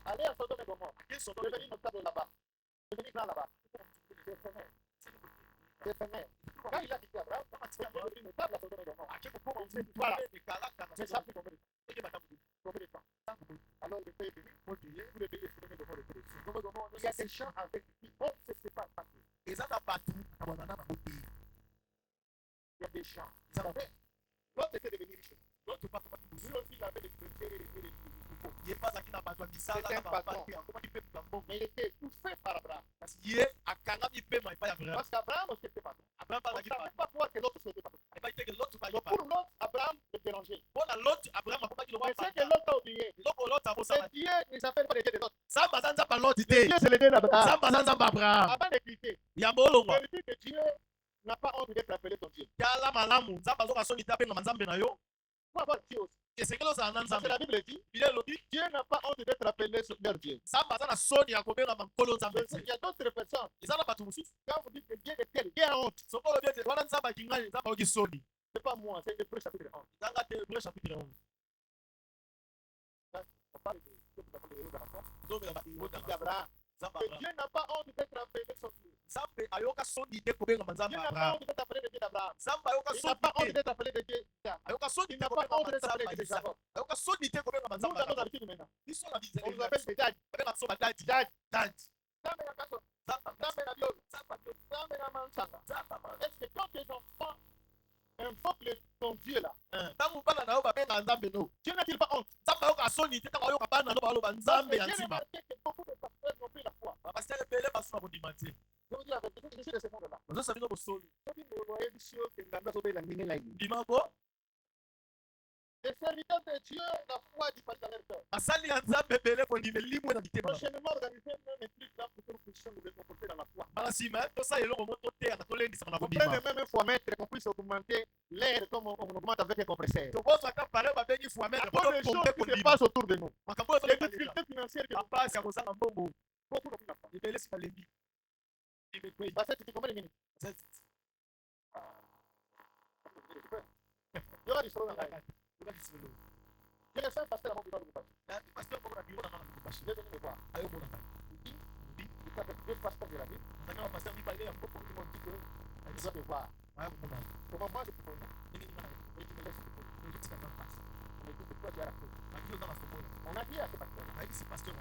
Allez à Sodome et Gomorrhe. Devenez notable là-bas. Devenez grand là-bas. C'est fainéant. C'est fainéant. Quand il a quitté Abraham, il est devenu notable à Sodome et Gomorrhe. Voilà. C'est ça qui combien de temps? Alors il était venu, vous le payez Sodome et Gomorrhe. Il y a des gens avec qui on ne se sépare pas. eza na bato na banana na bote Il y a des gens. Vous savez, l'autre était devenu riche. l'autre pakopaki Lui bosu aussi, il avait des crédits et des ye mpe azalaki na bato ya misala C'était na un patron. bapate akomaki mpe moto ya mbongo mais il était étouffé par Abraham. kasi ye akangami mpe ma epai ya abraham Parce qu'Abraham aussi était patron. abraham On ne azalaki savait pas quoi que l'autre souhaitait patron. ebaki teke lotu Donc bayi pour l'autre, Abraham le dérangeait. mpo na lotu abraham akomaki Mais lokwa ce que l'autre a oublié, eloko lotu c'est akosala Dieu ne s'appelle pas les dieux des autres. nzambe aza nzambe ya loti te Dieu, c'est le Dieu d'Abraham. nzambe aza nzambe ya abraham Avant de quitter, yambo olongwa il dit que Dieu n'a pas honte d'être appelé ton Dieu. tala malamu nzambe azoka soni te apengama nzambe na yo Il faut avoir Dieu aussi. esengeli ozala na Parce que nzambe la Bible dit, bile elobi Dieu n'a pas honte d'être appelé leur Dieu. nzambe aza na soni ya kobengama nkolo nzambe Donc, te il y a d'autres personnes, eza na bato mosusu quand vous dites que Dieu est tel, Dieu a honte. soko olobi ete wana nzambe akingani nzambe ayoki soni Ce n'est pas moi, c'est Hébreux chapitre 1. ezanga te Hébreux chapitre 11 On parle de ce que nous appelons les héros d'Abraham. tozomela bahéros On dit d'Abraham. nzambe Que abraham Dieu n'a pas honte d'être appelé son Dieu. nzambe ayoka soni te kobengama nzambe Dieu ya n'a pas abraham honte d'être appelé le Dieu d'Abraham. nzambe ayoka Il n'a soni pas honte te d'être appelé le Dieu d'Isaac. ayoka soni Il te n'a pas honte kobengama d'être appelé nzambe le ya Dieu de Isaac Jacob. ayoka soni te kobengama Nous nzambe avons ya l'habitude maintenant. biso na On nous appelle des dadis. babenga biso badadi Dadis. dadi Nzambe na kaso. nzambe Nzambe na biolo. nzambe Nzambe na mansaka. nzambe Est-ce que quand tes enfants invoquent ton Dieu là, ntango bana na yo babengaka nzambe no Dieu n'a-t-il pas honte? nzambe ayoka soni te ntango ayoka bana no baloba nzambe ya J'ai ntima remarqué que beaucoup de pasteurs n'ont plus la foi. bapasiteri ebele basuna kondima te Je vous dis la vérité, je suis de ce monde-là. bazosa bino bosoli Je dis, vous voyez, monsieur, que Nzambe azobela ndenge na ye. ndima bo Les serviteurs de Dieu, la foi disparaît dans leur cœur. basali ya nzambe ebele kondima elimwe na mitema Prochainement, organisez même un truc là pour que nous puissions nous réconforter dans la foi. mbala nsima tosala eloko mo toteyaka tolendisaka na Vous kondima prenez même un fois mètre qu'on puisse augmenter l'air comme on augmente avec un compresseur. tobozwaka pale babengi fuametre Pour les choses pompe qui se kondima passent autour de nous. makambo oyo Les toleka difficultés financières que bapasi ya kozanga mbongo beaucoup n'ont plus la foi. ebele sika lembi imekwei Parce que tu combien de minutes? Il y aura du solo dans la vie. Je le seul pasteur à mon bureau de pasteur. Il est venu me voir. Il dit, il avait deux pasteurs de la ville. Il doit te voir. Comment moi je peux prendre? Et tu me laisses te prendre. Mais tu sais quoi, tu as la faute. On a dit à ce pasteur,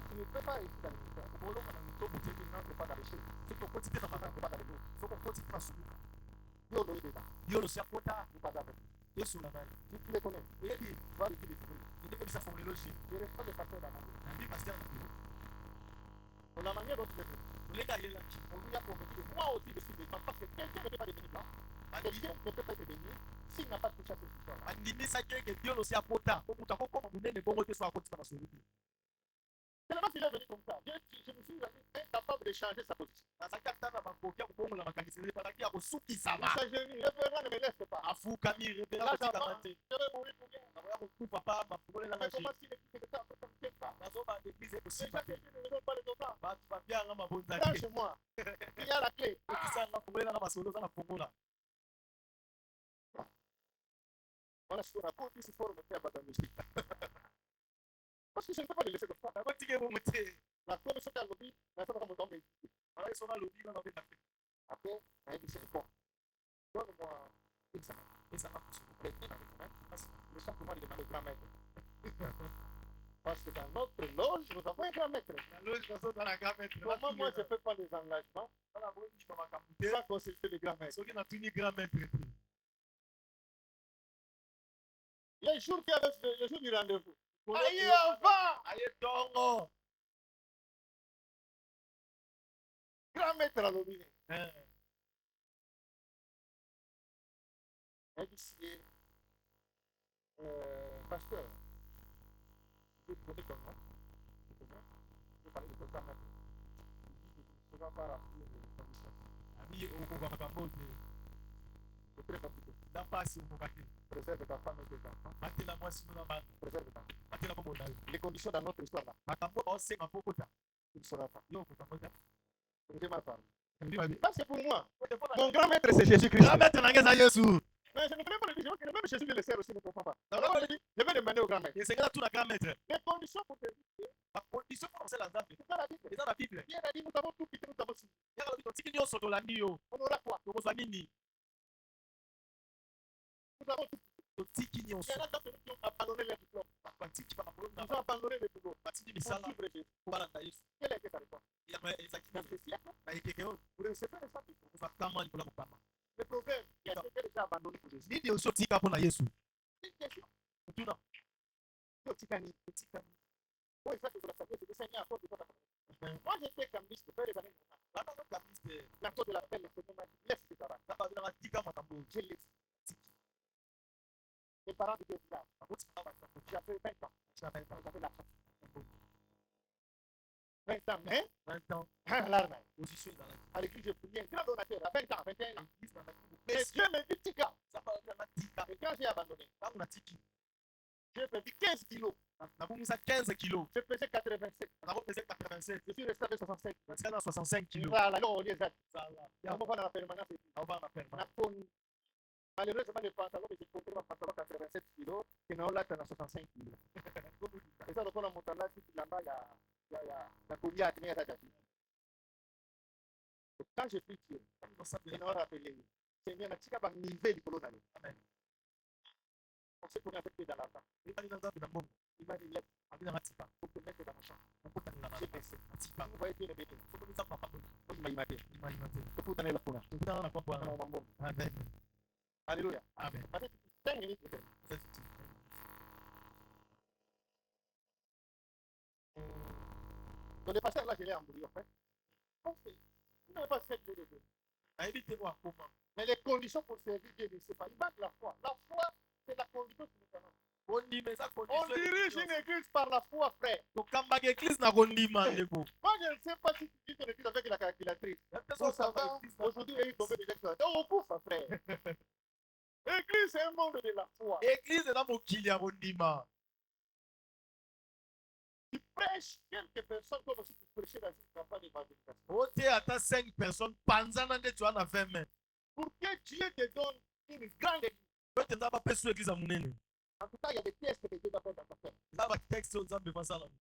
tu ne peux pas réussir dans le ministère. Tu n'entres pas dans les choses. Tu ne peux pas dans les choses. Yo le sapota, vous pas avec. Si tu les connais, va lui dire. Je reçois des pasteurs dans ma vie. Pour la manière dont tu les fais. On lui a convaincu de moi aussi de suivre les gens parce que quelqu'un ne peut pas devenir blanc. Quelqu'un ne peut pas devenir s'il n'a pas touché à cette histoire. Tellement qu'il est venu comme ça, je me suis incapable de changer sa position. Le révérend ne me laisse pas. Je vais mourir pour rien. Comment si l'église de temps ne me pas? Les gens qui ne donnent pas les autres. Lâche-moi. Il y a la clé. Voilà ce qu'on a pour se former à Badamé. Parce que je ne peux pas les laisser comme ça. La commission de la lobby, la femme va me tomber. Après, elle dit c'est bon. Donne-moi une semaine. Et ça va pour se le sang pour moi, il demande le grand maître. Parce que dans notre loge, nous avons un grand maître. Comment moi je ne fais pas les engagements sans consulter le grand maître? Les jours qui avaient le jour du rendez-vous. Aïe, avant! Aïe, tongo! Grand maître à l'obéi. Épicier, pasteur, je vais donner ton nom. Je vais parler de ton grand maître. Je ne vais pas rappeler les conditions. C'est très compliqué. Préserve ta femme et tes enfants. Préserve ta femme. Les conditions dans notre histoire là. Tu ne sauras pas. Je ma femme. Ça c'est pour moi. Mon grand maître c'est Jésus-Christ. Mais je ne connais pas le Jésus, même Jésus le sert aussi, ne comprend pas. Je vais demander au grand maître. Les conditions pour te dire. C'est dans la Bible. Pierre a dit nous avons tout quitté, nous avons signé. On aura quoi? Nous avons tout. Il y en a d'entre nous qui ont abandonné les diplômes. Ils ont abandonné les boulots. Quelle a été ta réponse? Vous ne savez pas ça. Le proverbe, il y a quelqu'un déjà abandonné pour Jésus. Une question. Moi, il faut que vous la sachiez, c'est le Seigneur à cause de toi. Moi, j'étais cambiste, je fais les années. La cause de la peine, le Seigneur m'a dit, laisse le travail. Je l'ai dit. Mes parents étaient là. J'avais 20 ans. J'avais la chance. 20 ans, mais 20 ans. L'arme. À l'église, je priais un grand donateur à 20 ans, 21 ans. Mais Dieu me dit, Tika. Et quand j'ai abandonné, j'ai perdu 15 kilos. Je pesais 87. Je suis resté avec 65 kilos. Voilà, non, on les a. On va dans la permanence. Malheureusement, les pantalons, j'ai compris un pantalon 87 kilos, qui n'a pas 65 kilos. Et ça, on a monté là, là-bas, il y a la Kouria qui est à Dati. Quand je prie Dieu, il m'a rappelé, Seigneur, tu as misé du boulot d'aller. Amen. On s'est tourné avec lui dans la main. Il m'a dit, lève, pour te mettre dans ma chambre. J'ai pensé, vous voyez bien les bébés. Il m'a dit, il faut donner la poule. Amen. Alléluia. Amen. Avec 5 minutes de temps. Donc le pasteur là, je l'ai embrouillé en fait. Parce que vous n'avez pas 7 jours de Dieu. Invitez-moi comment. Mais les conditions pour servir Dieu ne sont pas. Il manque la foi. La foi, c'est la condition qui nous demande. On dirige une église par la foi, frère. Moi, je ne sais pas si tu dis une église avec la calculatrice. Aujourd'hui, il y a eu tombé des gens. On couvre, frère. L'église, c'est un monde de la foi. Tu prêches quelques personnes comme si tu prêchais dans une campagne d'évangélisation. Pour que Dieu te donne une grande église. En tout cas, il y a des pièces que Dieu doit faire dans ta tête.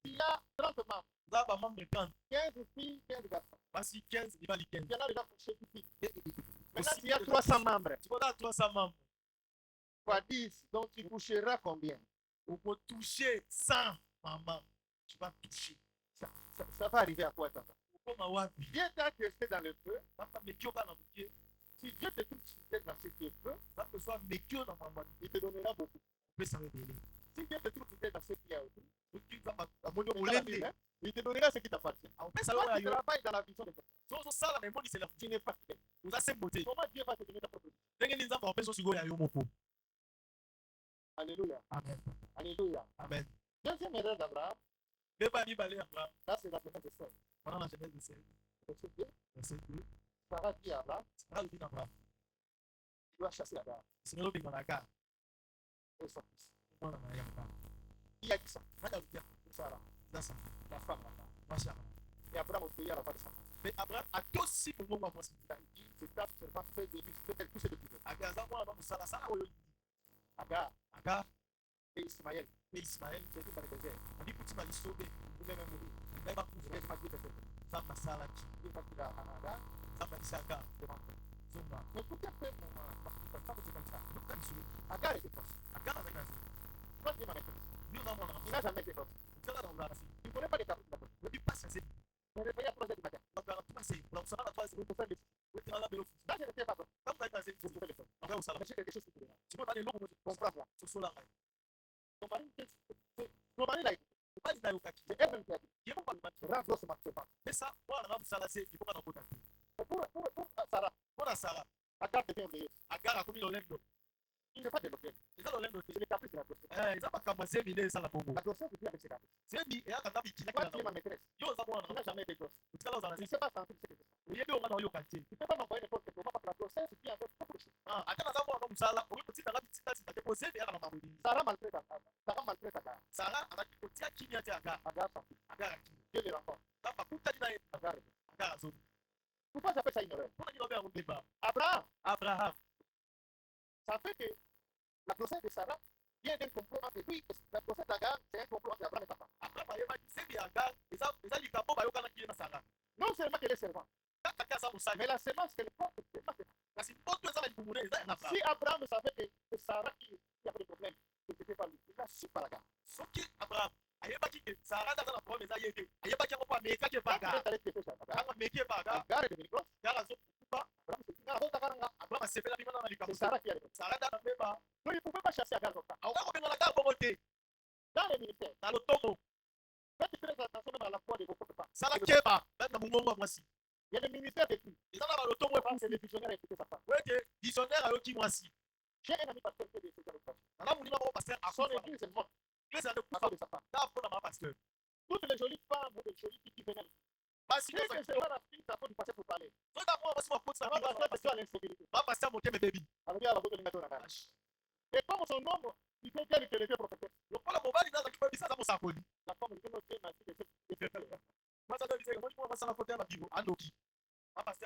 Il y a 30 membres. 15 filles, 15 garçons. Il y en a déjà couché qui filles. Maintenant, il y a 300 membres. Fois 10. Donc, tu coucheras combien? On peut toucher 100 maman. Tu vas toucher. Ça va arriver à quoi ça? Viens t'accuser dans le feu. Si Dieu te trouve fidèle dans ce qui est feu, il te donnera beaucoup. Si Dieu te trouve fidèle dans ce qui est autour, il te donnera ce qui t'appartient. Toi, tu travailles dans la vision de Dieu. Tu n'es pas fidèle. Comment Dieu va te donner ta proposition? Alléluia. Amen. Alléluia. Amen. Deuxième erreur d'Abraham, là c'est la semaine de sœur. Verset 2. Sarah dit à Abraham, tu dois chasser Abraham. Et son fils. Qui a dit ça? Sarah. La femme là-bas. Et Abraham obéit à la voix de sa femme. Mais Abraham a aussi pour moi il a dit, c'est ta servante fait de lui, c'est elle pousse de plus. Agar et Ismaël. Et Ismaël, c'est tout dans le désert. On dit, petit m'a dit sauver, vous voulez même mourir. Il va couvrir, il va dire peut-être. Ça m'a salé, il va dire à Agar, ça m'a dit ça, Agar, devant toi. Zumba. Mais pourquoi faire ça me dit comme ça? Agar était force. Agar avait raison. Toi, tu m'as dit. Il n'a jamais été force. Il ne connaît pas les caprices de la force. Ne dis pas ça, c'est. On est payé à 3h du matin. Donc, on va essayer. Donc, ça va à 3h, vous pouvez faire des choses. Là, je ne sais pas. Quand vous allez passer, vous pouvez faire des choses. Après, vous allez quelque chose qui vous tu peux pas aller loin, on prend là. C'est cela. Ton mari l'a écouté. C'est elle-même qui a dit. Je ne peux pas le rendre ce marché. Mais ça, moi, on a vu ça là, c'est qu'il faut pas dans pour Sarah. Pour Sarah. Agar devient obéie. Agar a commis l'olendo. Il n'est pas développé. C'est ça l'olendo. C'est les caprices de la grossesse. Il n'a pas commencé à miner ça la bombe. La grossesse, c'est avec ses caprices. C'est dit, et à la qui est ma maîtresse. Il n'a jamais été grosse. Il ne sait pas sentir ce que c'est. Il est au quartier. Tu ne peux pas m'envoyer n'importe comment parce que la grossesse, c'est avec beaucoup de choses. Sarah maltraite Agar. Sarah a dit Agar, Dieu les rencontre. Agar. Pourquoi j'appelle ça une erreur? Abraham. Ça fait que la grossesse de Sarah vient d'un complot entre lui et la grossesse d'Agar, c'est un complot entre Abraham et sa femme. Non seulement qu'elle est servante, mais la semence qu'elle porte, c'est pas semence. Si Abraham savait que Sarah qui avait des problèmes, que c'était pas lui, il a su par Agar. Agar est devenue grosse. C'est Sarah qui a des problèmes. Donc il ne pouvait pas chasser Agar comme ça. Dans le ministère, faites très attention même à la foi de vos propres parents. Il y a le ministère des filles. C'est le visionnaire et écouter sa femme. J'ai un ami pasteur qui est décédé avec moi. Son église est morte. À cause de sa femme. Toutes les jolies femmes ou les jolies filles qui venaient. Parce que c'est la fille, ça faut du passer pour parler. Ça va passer à l'insécurité. Alors il y a la beauté de mettre en avance. Et comme son nom, il peut bien lui élever prophète. La femme dit, Dieu m'a dit que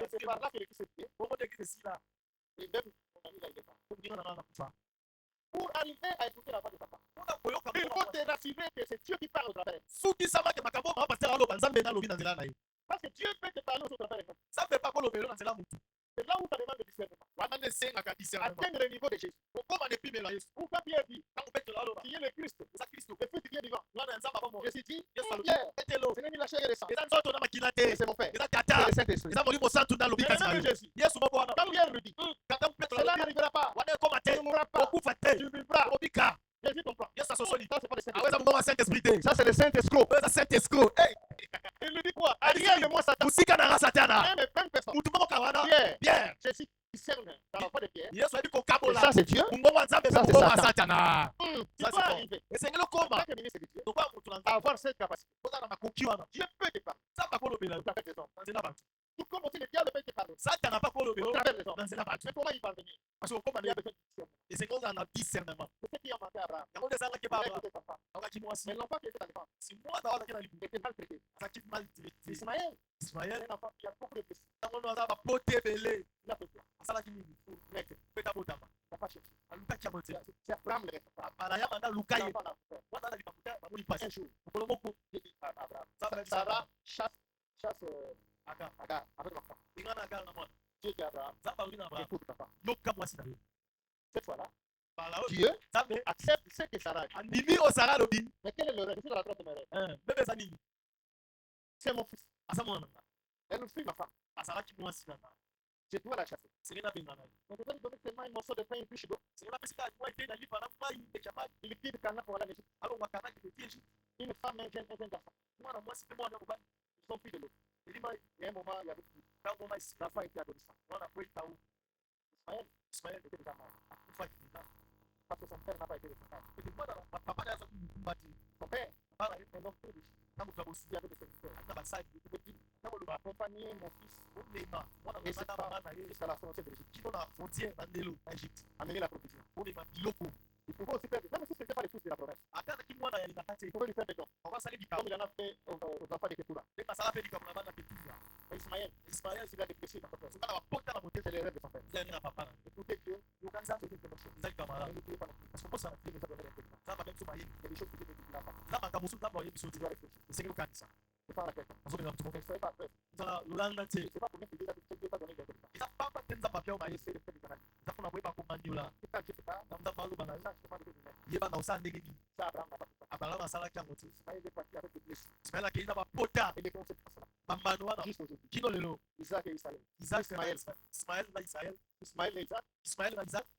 c'est par là que l'église est pied. Et même, mon ami, il est pour arriver à écouter la voix de papa. Il faut te rassurer que c'est Dieu qui parle au travers. Parce que Dieu peut te parler au travers. C'est là où tu demandes de discernement. Atteindre le niveau de Jésus. Pourquoi Pierre dit, tu es le Christ, le Fils du Dieu vivant. Je suis dit, Pierre, ce n'est ni la chair et le sang. C'est mon Père. C'est le Saint-Esprit. Jésus. Quand Pierre lui dit, cela n'arrivera pas. Tu ne mourras pas. Tu vivras. Jésus comprend. Ça, c'est pas le Saint-Esprit. Ça, c'est le Saint-Escroc. Il lui dit quoi? Arrière de moi, Satan. Même 20 personnes. Pierre. Jésus discerne dans la voix de Pierre. Et ça, c'est Dieu. Ça, c'est Satan. Il doit arriver. En tant que ministre de Dieu, avoir cette capacité. Dieu peut te parler. Tout à fait des hommes. Tout comme aussi le diable peut te parler. Tout à fait des hommes. Mais comment il parvenir? Parce qu'on a besoin de discernement. C'est ce qui a manqué à Abraham. Mais l'enfant qui était dans les femmes était maltraité. Ismaël, un enfant qui a beaucoup de blessures. Il a fait quoi? Il n'a pas cherché. C'est Abraham le responsable. Un jour, Dieu dit à Abraham, Sarah chasse Agar avec l'enfant. Dieu dit à Abraham, écoute papa. Cette fois-là, Dieu accepte ce que Sarah a dit. Mais quel est le rêve? Je suis dans la droite de mes rêves. C'est mon fils. Elle me suit ma femme. Je dois la chasser. Mais je dois lui donner seulement un morceau de pain et puis d'eau. Il quitte Cana pour aller en Égypte. Une femme et un jeune garçon. Ils sont pris de l'eau. Il y a un moment, il y avait plus. L'enfant était adolescent. Ismaël était déjà mort. Parce que son père n'a pas été responsable. Son père est un homme très riche. Il y avait des serviteurs. Il va accompagner mon fils jusqu'à la frontière de l'Égypte. Amener la provision. Il pouvait aussi faire, même si ce n'était pas les fils de la promesse, il pouvait lui faire des dons. Comme il en a fait aux enfants de Ketura. Et Ismaël, s'il a des péchés dans son père, c'est les rêves de son père. Écoutez Dieu, il a donné des choses. Il nous a donné l'intelligence. Il y a des choses que Dieu ne dit pas. Tu dois réfléchir. C'est pas la question. Ne soyez pas prêts. C'est pas pour dire que Dieu t'a donné des intelligences. Essaye de faire des analyses. Et quand Dieu fait ça, ça Abraham n'a pas fait ça. Ismaël est parti avec des blessures. Et des conséquences. Juste aujourd'hui. Isaac et Israël. Ismaël et Isaac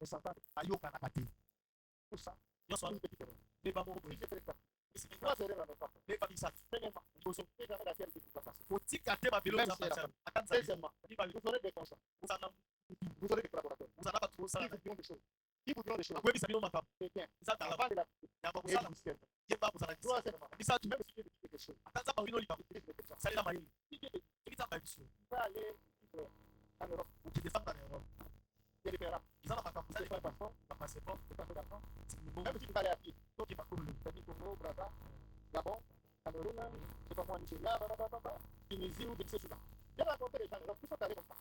ne s'entendent pas. Tout ça. Une petite erreur. Si je fais ça. Trois erreurs à ne pas faire. Premièrement, vous savez jamais la terre de toute façon. Même si elle a pas. Deuxièmement, vous aurez des conscients. Vous aurez des collaborateurs. Qui vous diront des choses. C'est bien. Avant de la et du ciel. Troisièmement, même si Dieu dit quelque chose. Si Dieu va aller en Europe. Il est paiera. C'est pas un passeport. Même si tu vas aller à pied. Congo, Brazza, Gabon, Cameroun, je sais pas moi, Nigeria, Tunisie ou je ne sais pas. J'ai rencontré des gens en Europe qui sont allés comme ça.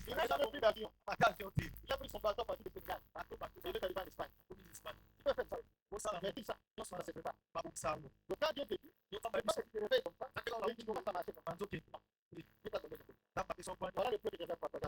Il n'a jamais pris d'avion. Il a pris son bateau à partir de Pékin. Il est arrivé en Espagne. Il peut faire ça. Mais tout ça, ça se fait pas. Donc quand Dieu te dit, il ne te réveille comme ça. Il dit comment ça marche comme ça. Voilà le peu que je vais partager.